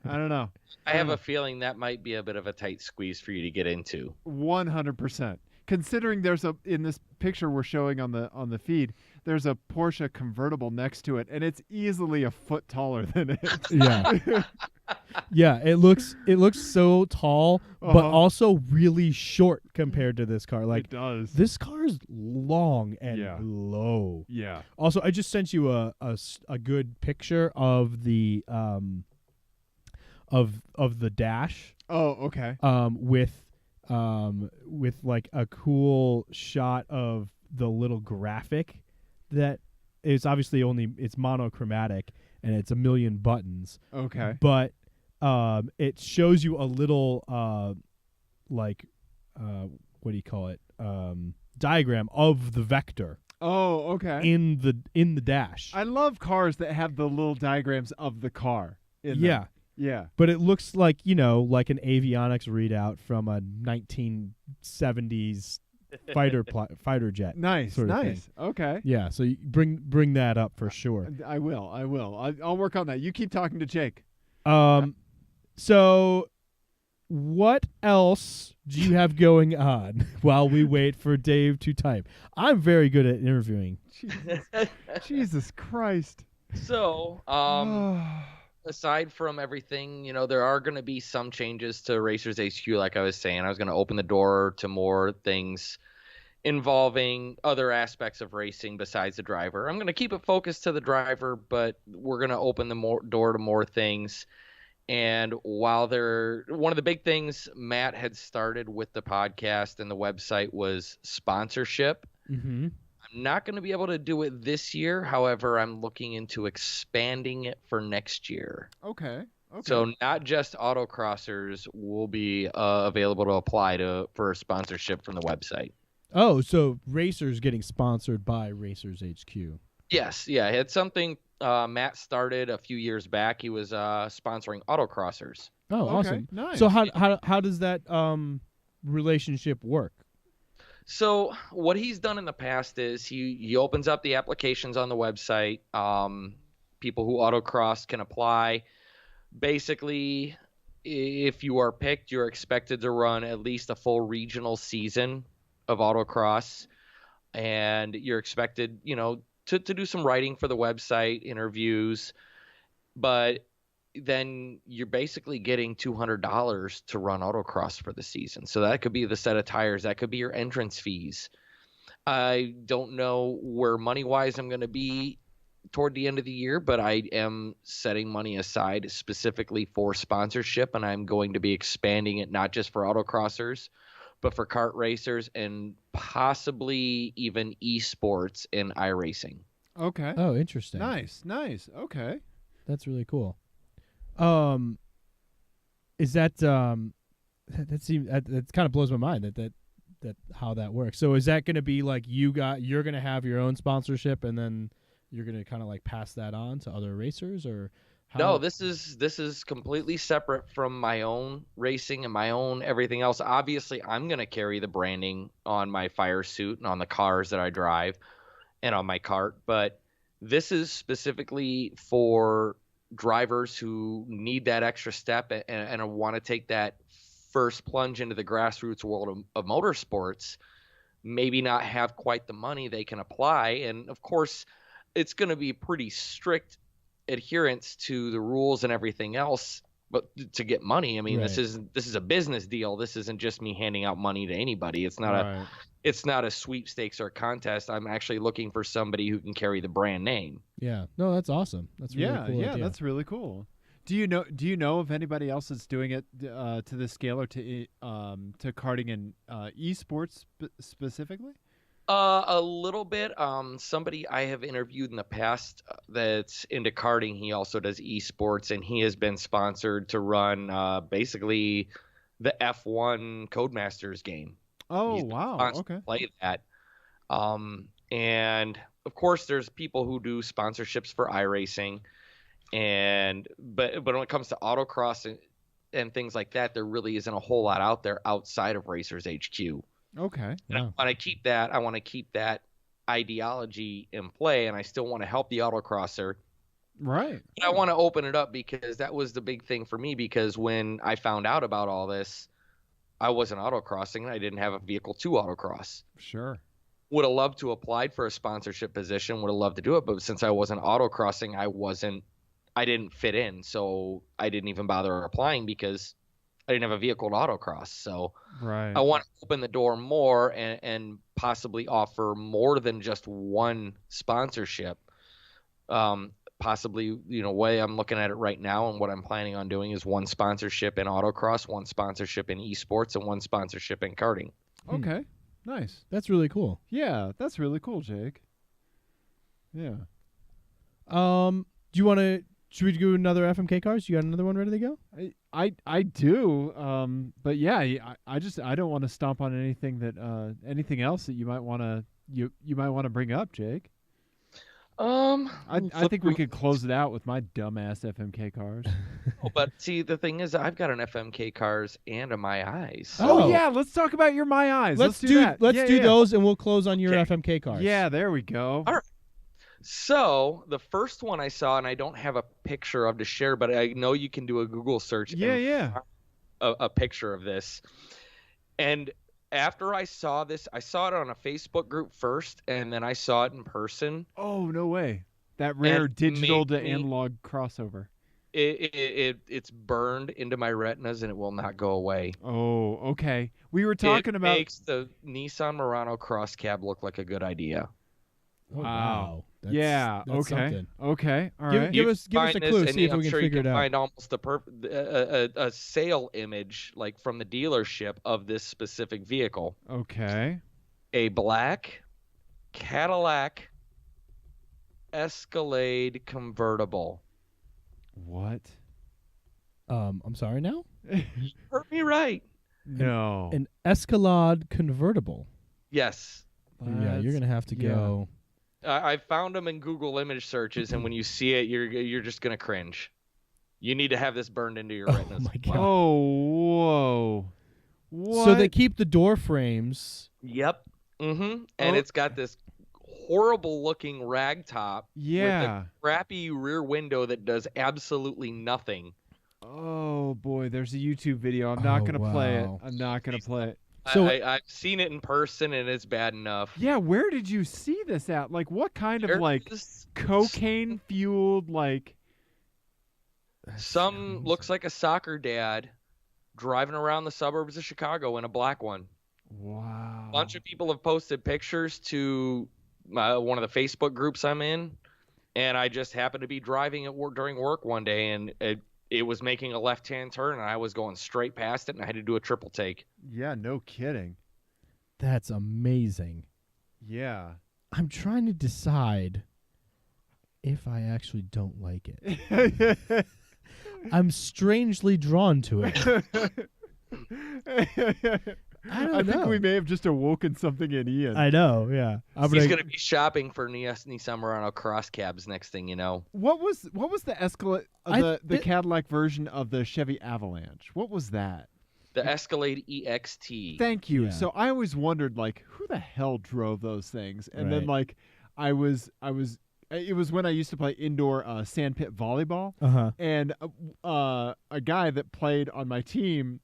I don't know. I have a feeling that might be a bit of a tight squeeze for you to get into. 100%. Considering in this picture we're showing on the feed, there's a Porsche convertible next to it, and it's easily a foot taller than it. Yeah. Yeah, it looks so tall, but also really short compared to this car. Like, it does. This car is long and low. Yeah. Also, I just sent you a good picture of the of the dash. Oh, okay. With like a cool shot of the little graphic that is obviously it's monochromatic and it's 1 million buttons. Okay. But it shows you a little what do you call it? Diagram of the Vector. Oh, okay. In the dash. I love cars that have the little diagrams of the car in them. Yeah. But it looks like, like an avionics readout from a 1970s fighter jet. Nice. Sort of thing. Okay. Yeah, so you bring that up for sure. I will. I'll work on that. You keep talking to Jake. So what else do you have going on while we wait for Dave to type? I'm very good at interviewing. Jesus Christ. So, aside from everything, there are going to be some changes to Racers HQ. Like I was saying, I was going to open the door to more things involving other aspects of racing besides the driver. I'm going to keep it focused to the driver, but we're going to open the door to more things. And while one of the big things Matt had started with the podcast and the website was sponsorship. Mm-hmm. I'm not going to be able to do it this year. However, I'm looking into expanding it for next year. Okay. Okay. So not just autocrossers will be available to apply for a sponsorship from the website. Oh, so racers getting sponsored by Racers HQ. Yes, yeah, it's something Matt started a few years back. He was sponsoring autocrossers. Oh, Okay, awesome. nice. So how does that relationship work? So what he's done in the past is he opens up the applications on the website. People who autocross can apply. Basically, if you are picked, you're expected to run at least a full regional season of autocross, and you're expected, to do some writing for the website, interviews, but then you're basically getting $200 to run autocross for the season. So that could be the set of tires, that could be your entrance fees. I don't know where money-wise I'm going to be toward the end of the year, but I am setting money aside specifically for sponsorship, and I'm going to be expanding it not just for autocrossers, but for kart racers and possibly even esports and iRacing. Okay. Oh, interesting. Nice. Okay. That's really cool. Is that that seems that kind of blows my mind that how that works. So is that going to be like you're going to have your own sponsorship and then you're going to kind of like pass that on to other racers, or how? No, this is completely separate from my own racing and my own everything else. Obviously, I'm going to carry the branding on my fire suit and on the cars that I drive and on my kart, but this is specifically for drivers who need that extra step and want to take that first plunge into the grassroots world of motorsports, maybe not have quite the money they can apply. And of course, it's going to be pretty strict adherence to the rules and everything else, but to get money, I mean, Right. this is a business deal. This isn't just me handing out money to anybody. It's not a sweepstakes or a contest. I'm actually looking for somebody who can carry the brand name. Yeah. No, that's awesome. That's really cool. Yeah, idea. that's really cool. Do you know if anybody else is doing it to this scale or to karting and esports specifically? A little bit. Somebody I have interviewed in the past that's into karting. He also does esports, and he has been sponsored to run basically the F1 Codemasters game. Oh, He's wow. sponsored Okay. to play that. And of course, there's people who do sponsorships for iRacing, but when it comes to autocross and things like that, there really isn't a whole lot out there outside of Racers HQ. Okay. And I want to keep that ideology in play, and I still want to help the autocrosser. Right. But I want to open it up because that was the big thing for me, because when I found out about all this, I wasn't autocrossing and I didn't have a vehicle to autocross. Sure. Would have loved to apply for a sponsorship position, would have loved to do it, but since I wasn't autocrossing, I didn't fit in, so I didn't even bother applying because I didn't have a vehicle to autocross. So Right. I want to open the door more and possibly offer more than just one sponsorship. Possibly, way I'm looking at it right now and what I'm planning on doing is one sponsorship in autocross, one sponsorship in esports, and one sponsorship in karting. Okay. Nice. That's really cool. Yeah, that's really cool, Jake. Yeah. Do you want to? Should we do another FMK cars? You got another one ready to go? I do. But yeah, I don't want to stomp on anything else that you might want to bring up, Jake. I think we could close it out with my dumbass FMK cars. But see, the thing is, I've got an FMK cars and a My Eyes. Oh yeah, let's talk about your My Eyes. Let's do that. Let's Yeah, do yeah. those, and we'll close on your Okay. FMK cars. Yeah, there we go. All right. So the first one I saw, and I don't have a picture of to share, but I know you can do a Google search. Yeah. find a picture of this. And after I saw this, I saw it on a Facebook group first, and then I saw it in person. Oh no way! That rare And digital to made me- analog crossover. It's burned into my retinas, and it will not go away. Oh, okay. We were talking it about. makes the Nissan Murano Cross Cab look like a good idea. Oh, Wow. That's, Yeah. That's Okay. something. Okay. All Give- right. give You us can a find this, clue, and see if I'm we can sure figure you can it out. find almost a sale image, like from the dealership, of this specific vehicle. Okay. A black Cadillac Escalade convertible. What? I'm sorry now? You heard me right. No. An Escalade convertible. Yes. Yeah, you're going to have to go. I found them in Google image searches, and when you see it, you're just going to cringe. You need to have this burned into your retinas. Oh, my God. Oh, whoa. What? So they keep the door frames. Yep. Mm-hmm. And it's got this horrible looking rag top with a crappy rear window that does absolutely nothing. Oh boy, there's a YouTube video. I'm not gonna play it. I'm not gonna play it. So I've seen it in person and it's bad enough. Yeah, where did you see this at? Like, what kind of cocaine fueled Some looks like a soccer dad driving around the suburbs of Chicago in a black one. Wow. A bunch of people have posted pictures to one of the Facebook groups I'm in, and I just happened to be driving at work during work one day, and it was making a left-hand turn, and I was going straight past it, and I had to do a triple take. Yeah, no kidding. That's amazing. Yeah. I'm trying to decide if I actually don't like it. I'm strangely drawn to it. I think we may have just awoken something in Ian. I know, yeah. He's going to be shopping for Nissan Murano cross cabs next thing you know. What was the Escalade, the Cadillac version of the Chevy Avalanche? What was that? The Escalade EXT. Thank you. Yeah. So I always wondered, who the hell drove those things? And then, it was when I used to play indoor sandpit volleyball. Uh-huh. And a guy that played on my team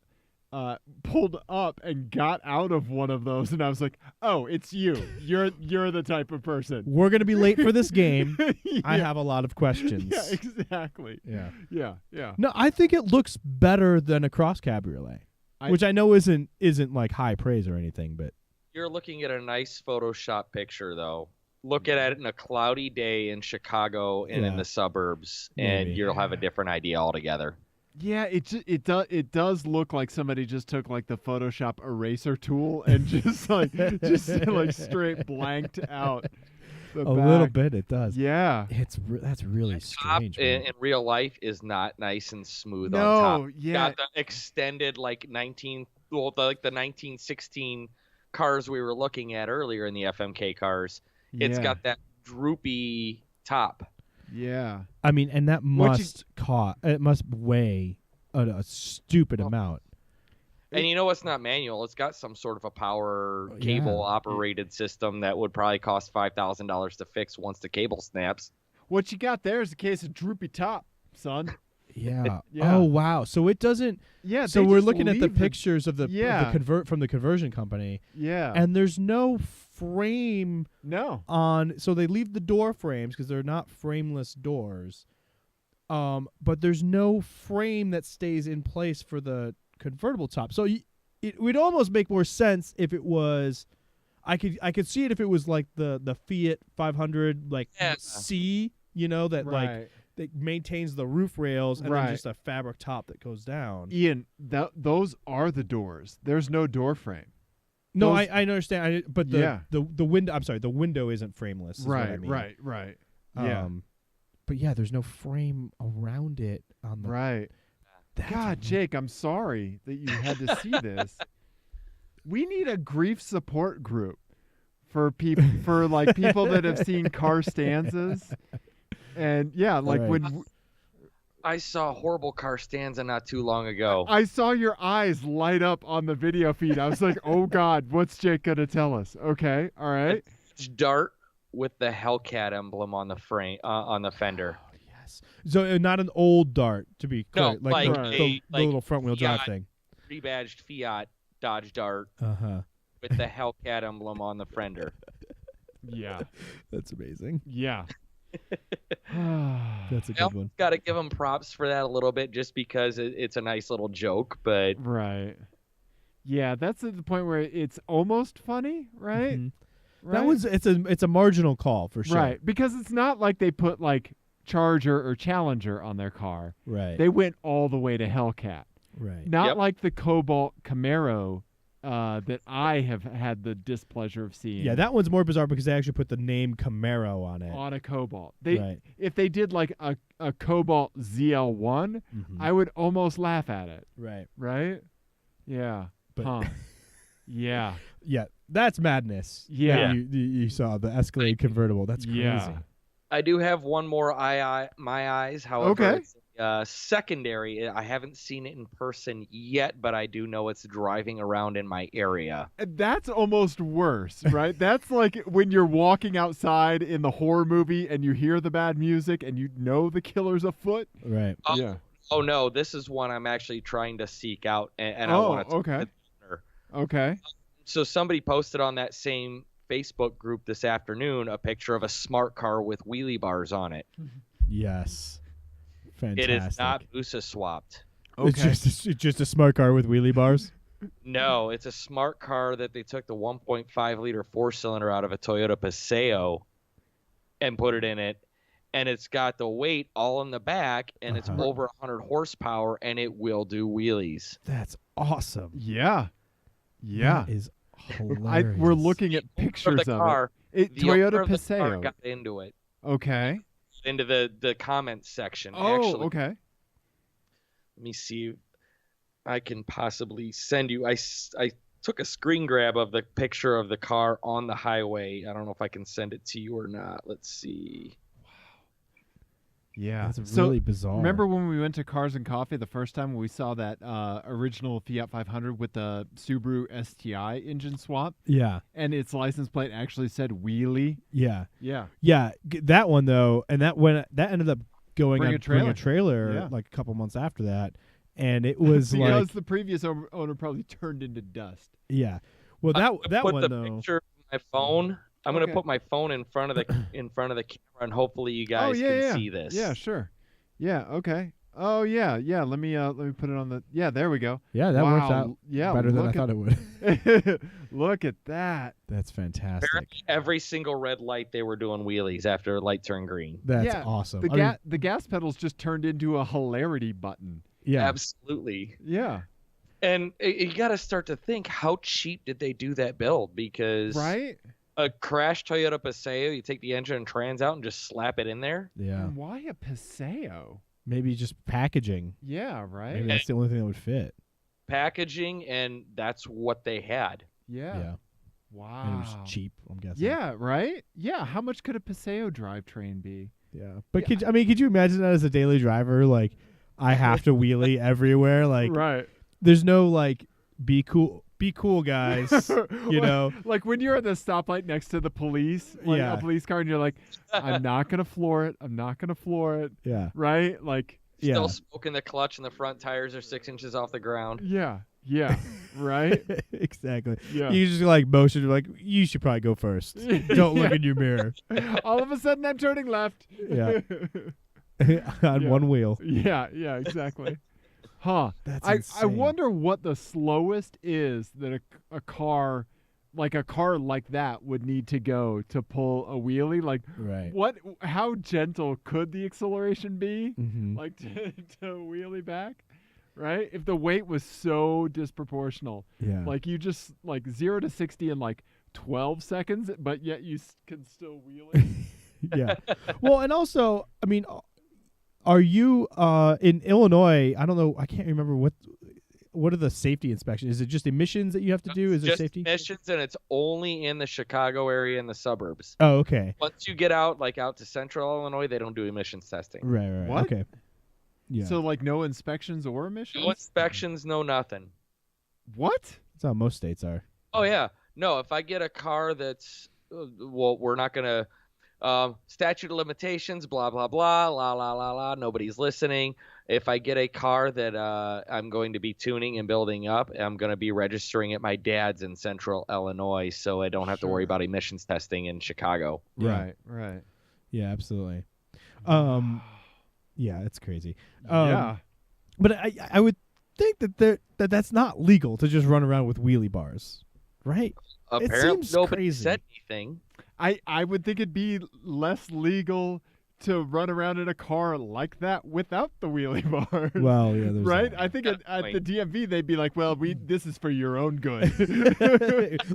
pulled up and got out of one of those, and I was like, "Oh, it's you. You're the type of person." We're going to be late for this game. Yeah. I have a lot of questions. Yeah, exactly. Yeah. Yeah. No, I think it looks better than a cross cabriolet, which I know isn't like high praise or anything, but You're looking at a nice Photoshop picture, though. Look at it in a cloudy day in Chicago and in the suburbs, and you'll have a different idea altogether. Yeah, it does look like somebody just took the Photoshop eraser tool and just straight blanked out the back. little bit it does. Yeah, that's really strange. Top in real life is not nice and smooth no, on top. Yeah, got the extended the 1916 cars we were looking at earlier in the FMK cars. Yeah. It's got that droopy top. Yeah. I mean, and that must weigh a stupid amount. And you know what's not manual? It's got some sort of a power cable operated system that would probably cost $5,000 to fix once the cable snaps. What you got there is a case of droopy top, son. Yeah. Yeah. Oh wow. So it doesn't. Yeah. So we're looking at the pictures of the conversion company. Yeah. And there's no frame. No. So they leave the door frames because they're not frameless doors. But there's no frame that stays in place for the convertible top. So it would almost make more sense if it was. I could see it if it was like the Fiat 500 C. That that maintains the roof rails and then just a fabric top that goes down. Ian, those are the doors. There's no door frame. No, I understand. But the window. I'm sorry, the window isn't frameless. Is what I mean. Right. Yeah. But yeah, there's no frame around it on the right. God, Jake, I'm sorry that you had to see this. We need a grief support group for people people that have seen car stanzas. And when I saw a horrible car stanza not too long ago. I saw your eyes light up on the video feed. I was like, "Oh God, what's Jake gonna tell us?" Okay, all right. It's Dart with the Hellcat emblem on the frame on the fender. Oh, yes. So not an old Dart, to be clear, no, the little front wheel drive thing. Rebadged Fiat Dodge Dart. With the Hellcat emblem on the fender. Yeah, that's amazing. Yeah. That's a good one. Got to give them props for that a little bit, just because it's a nice little joke. But yeah, that's at the point where it's almost funny, right? Mm-hmm. That it's a marginal call for sure, right? Because it's not like they put Charger or Challenger on their car, right? They went all the way to Hellcat, right? Not like the Cobalt Camaro that I have had the displeasure of seeing. Yeah, that one's more bizarre because they actually put the name Camaro on it. On a Cobalt. Right. If they did like a Cobalt ZL1, I would almost laugh at it. Right. Right? Yeah. But yeah. Yeah, that's madness. Yeah. You saw the Escalade convertible. That's crazy. Yeah. I do have one more my eyes. However, Okay. it's secondary. I haven't seen it in person yet, but I do know it's driving around in my area. That's almost worse, right? That's like when you're walking outside in the horror movie and you hear the bad music and you know the killer's afoot. Right. Yeah. Oh no, this is one I'm actually trying to seek out, and I want to. Okay. Okay. So somebody posted on that same Facebook group this afternoon a picture of a smart car with wheelie bars on it. Yes. Fantastic. It is not Busa swapped. Okay. It's just a smart car with wheelie bars. No, it's a smart car that they took the 1.5 liter 4-cylinder out of a Toyota Paseo and put it in it. And it's got the weight all in the back, and it's over 100 horsepower, and it will do wheelies. That's awesome. Yeah. Yeah. That is hilarious. We're looking at pictures of the car. It. The owner Toyota of the car Paseo. got into it. Okay. Into the comments section. Oh, Actually, okay. let me see if I can possibly send you. I took a screen grab of the picture of the car on the highway. I don't know if I can send it to you or not. Let's see. Yeah. That's really bizarre. Remember when we went to Cars and Coffee the first time when we saw that original Fiat 500 with the Subaru STI engine swap? Yeah. And its license plate actually said wheelie? Yeah. Yeah. Yeah. That one though, and that ended up going Bring on a Trailer. Bring a Trailer Yeah. like a couple months after that, and it was because like the previous owner probably turned into dust. yeah. Well, that put one the though. picture of my phone. I'm Okay. gonna put my phone in front of the camera, and hopefully you guys can see this. Yeah, sure. Yeah, okay. Oh yeah, yeah. Let me put it on the. Yeah, there we go. Yeah, that worked out better than I thought it would. Look at that. That's fantastic. Apparently, every single red light they were doing wheelies after light turned green. That's Yeah, awesome. The gas pedals just turned into a hilarity button. yeah. Absolutely. Yeah. And you got to start to think, how cheap did they do that build? Because Right. a crashed Toyota Paseo, you take the engine and trans out and just slap it in there. Yeah. And why a Paseo? Maybe just packaging. Yeah. Right. Maybe that's the only thing that would fit. Packaging, and that's what they had. Yeah. Yeah. Wow. And it was cheap, I'm guessing. Yeah. Right. Yeah. How much could a Paseo drivetrain be? Yeah. But could you imagine that as a daily driver? Like, I have to wheelie everywhere. Like, Right. there's no like, be cool, guys. You know. Like when you're at the stoplight next to the police, like Yeah. a police car, and you're like, I'm not gonna floor it. I'm not gonna floor it. Yeah. Right? Like, Yeah. Still smoking the clutch, and the front tires are 6 inches off the ground. yeah. Yeah. Right? Exactly. Yeah. You just like motion, like you should probably go first. Don't look Yeah. in your mirror. All of a sudden, I'm turning left. Yeah. On Yeah. one wheel. Yeah. Yeah. Exactly. Huh. That's I insane. wonder what the slowest is that a car like that would need to go to pull a wheelie. Like, Right. how gentle could the acceleration be? Mm-hmm. Like to wheelie back, right? If the weight was so disproportional, Yeah. like you just like 0 to 60 in like 12 seconds, but yet you can still wheel it. Yeah. Well, and also, I mean, are you in Illinois? I don't know. I can't remember what are the safety inspections? Is it just emissions that you have to do? Is there Just safety? emissions, and it's only in the Chicago area and the suburbs. Oh, okay. Once you get out to central Illinois, they don't do emissions testing. Right. What? Okay. Yeah. So like no inspections or emissions? No inspections, no nothing. What? That's how most states are. Oh yeah, no. If I get a car that's we're not gonna statute of limitations, blah blah blah, la la la la. Nobody's listening. If I get a car that I'm going to be tuning and building up, I'm going to be registering at my dad's in central Illinois, so I don't have to worry Sure. about emissions testing in Chicago. Yeah. Right. Yeah, absolutely. Yeah, it's crazy. Yeah. But I would think that's not legal to just run around with wheelie bars, right? Apparently, seems nobody crazy. said anything. I would think it'd be less legal to run around in a car like that without the wheelie bars. Well, yeah, there's right? that. I think at the DMV they'd be like, "Well, this is for your own good."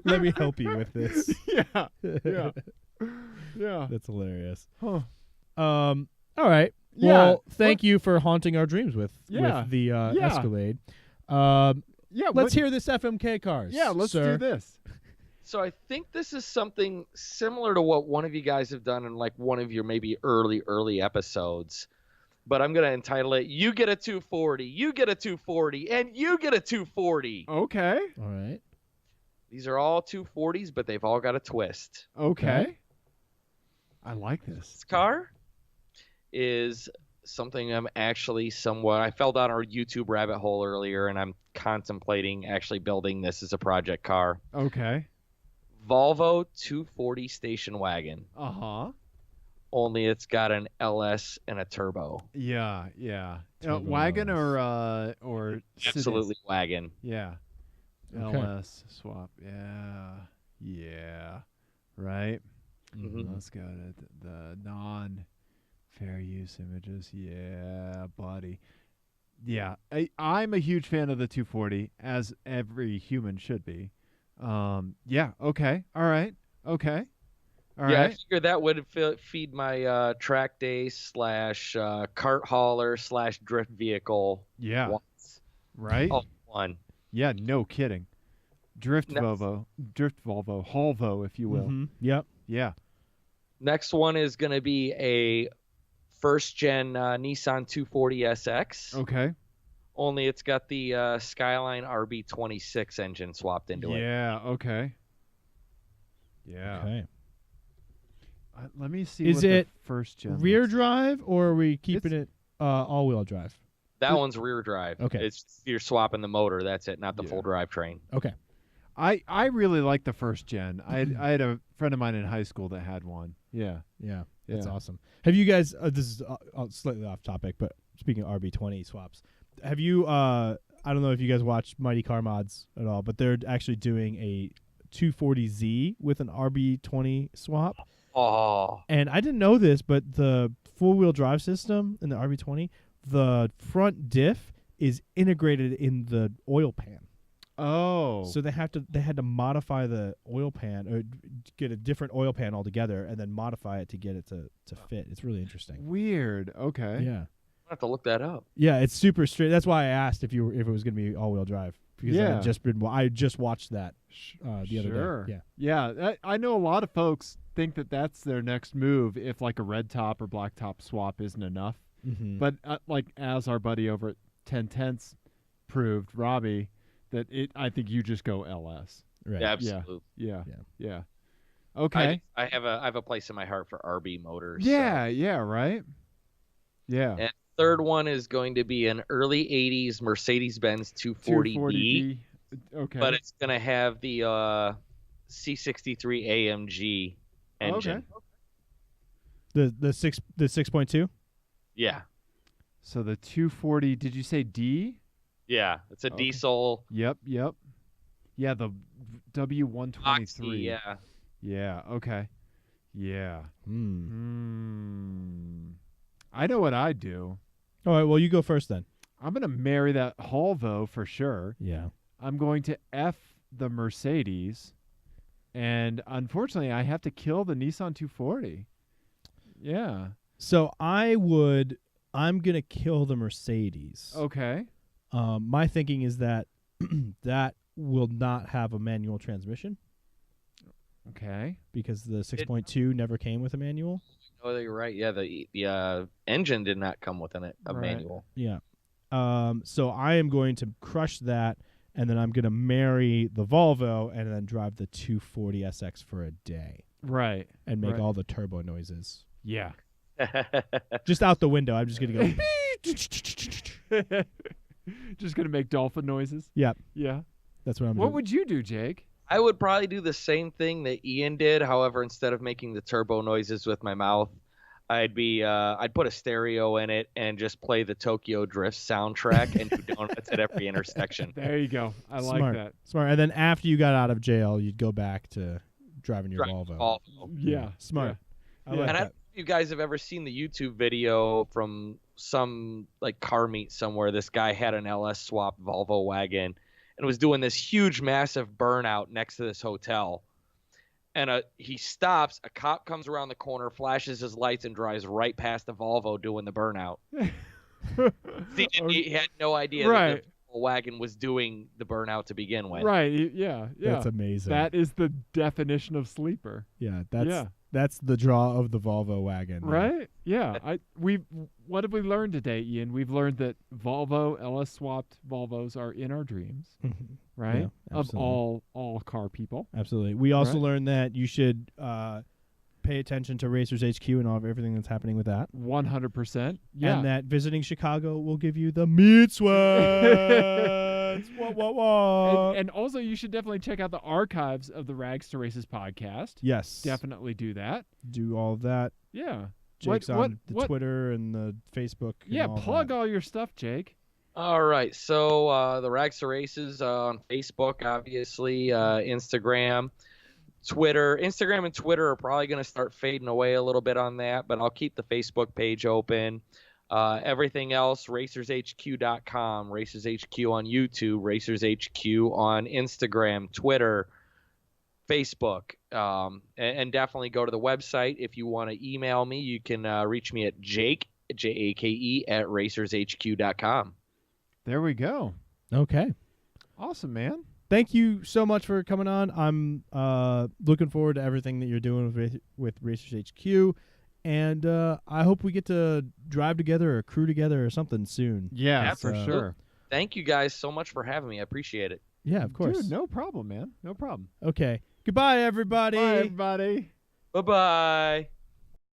Let me help you with this. Yeah. Yeah. That's hilarious. Huh. All right. Yeah. Well, thank you for haunting our dreams with the Yeah. Escalade. Yeah. Let's hear this FMK cars. Yeah, let's sir. do this. So I think this is something similar to what one of you guys have done in like one of your maybe early episodes. But I'm going to entitle it, You Get a 240, You Get a 240, and You Get a 240. Okay. All right. These are all 240s, but they've all got a twist. Okay. I like this. This car is something I'm actually I fell down our YouTube rabbit hole earlier, and I'm contemplating actually building this as a project car. Okay. Volvo 240 station wagon. Uh-huh. Only it's got an LS and a turbo. Yeah. Turbo Wagon LS. or Absolutely cities? wagon. Yeah. Okay. LS swap. Yeah. Right. Mhm. Let's go to the non-fair use images. Yeah, buddy. Yeah, I'm a huge fan of the 240, as every human should be. Yeah. Okay. All right. Okay. All right. I figured that would feed my track day / kart hauler / drift vehicle. Yeah. Once. Right. Oh, one. Yeah. No kidding. Drift Volvo, Halvo, if you will. Mm-hmm. Yep. Yeah. Next one is going to be a first-gen Nissan 240SX. Okay. Only it's got the Skyline RB26 engine swapped into it. Yeah. Okay. Yeah. Okay. Let me see. Is what it the first gen Rear looks- drive, or are we keeping it all-wheel drive? That one's rear drive. Okay. It's you're swapping the motor. That's it, not the Yeah. full drivetrain. Okay. I really like the first gen. I had a friend of mine in high school that had one. Yeah. Yeah. That's Yeah. awesome. Have you guys? This is slightly off topic, but speaking of RB20 swaps, have you? I don't know if you guys watch Mighty Car Mods at all, but they're actually doing a 240Z with an RB20 swap. Oh, And I didn't know this, but the four-wheel drive system in the RB20, the front diff is integrated in the oil pan. Oh. So they had to modify the oil pan, or get a different oil pan altogether, and then modify it to get it to fit. It's really interesting. Weird. Okay. Yeah, I have to look that up. yeah, it's super straight. That's why I asked if it was going to be all-wheel drive, because Yeah. I just watched that the other Sure. day. Yeah. I know a lot of folks think that that's their next move if like a red top or black top swap isn't enough. Yeah. Mm-hmm. But like as our buddy over at 1010s proved, Robbie, that I think you just go LS. Right. Yeah, absolutely. Yeah. Okay. I have a place in my heart for RB motors. so. Yeah. Right. Yeah. And third one is going to be an early 80s Mercedes-Benz 240D, 240D. Okay. but it's going to have the C63 AMG engine. Okay. The 6.2. Yeah. So the 240, did you say D? Yeah. It's a Okay. diesel. Yep. Yeah, the W123. Oxy, yeah. Yeah, okay. Yeah. Hmm. I know what I'd do. All right. Well, you go first then. I'm going to marry that Halvo for sure. Yeah. I'm going to F the Mercedes. And unfortunately, I have to kill the Nissan 240. Yeah. So I'm gonna kill the Mercedes. Okay. My thinking is that that will not have a manual transmission Okay. because the 6.2 never came with a manual. Oh, you're right. Yeah, the engine did not come with a Right. manual. Yeah. So I am going to crush that, and then I'm gonna marry the Volvo, and then drive the 240 SX for a day, Right. and make Right. all the turbo noises Yeah. just out the window. I'm just gonna go. Just going to make dolphin noises. Yeah. Yeah. That's what I'm What doing. would you do, Jake? I would probably do the same thing that Ian did. However, instead of making the turbo noises with my mouth, I'd put a stereo in it and just play the Tokyo Drift soundtrack and do donuts at every intersection. There you go. I like Smart. that. Smart. And then after you got out of jail, you'd go back to driving your Volvo. Oh, Yeah. Smart. I Yeah. like and I that. don't know if you guys have ever seen the YouTube video from some like car meet somewhere. This guy had an LS swap Volvo wagon and was doing this huge, massive burnout next to this hotel. And he stops. A cop comes around the corner, flashes his lights, and drives right past the Volvo doing the burnout. He had no idea that the wagon was doing the burnout to begin with. Right. Yeah. That's amazing. That is the definition of sleeper. Yeah. That's the draw of the Volvo wagon. Right? Yeah. What have we learned today, Ian? We've learned that Volvo LS swapped Volvos are in our dreams, right? Yeah, of all car people. Absolutely. We also learned that you should pay attention to Racers HQ and everything that's happening with that. 100%. Yeah. And that visiting Chicago will give you the meat sweats. What? And also, you should definitely check out the archives of the Rags to Races podcast. Yes. Definitely do that. Do all of that. Yeah. Jake's on the Twitter and the Facebook. Yeah, and all plug that. all your stuff, Jake. All right. So the Rags to Races on Facebook, obviously, Instagram, Twitter. Instagram and Twitter are probably going to start fading away a little bit on that, but I'll keep the Facebook page open. Everything else, RacersHQ.com, RacersHQ on YouTube, RacersHQ on Instagram, Twitter, Facebook, and definitely go to the website. If you want to email me, you can reach me at Jake, Jake, at RacersHQ.com. There we go. Okay. Awesome, man. Thank you so much for coming on. I'm looking forward to everything that you're doing with Racers HQ. And I hope we get to drive together or crew together or something soon. Yeah, for sure. Thank you guys so much for having me. I appreciate it. Yeah, of course. Dude, no problem, man. No problem. Okay. Goodbye, everybody. Bye, everybody. Bye-bye.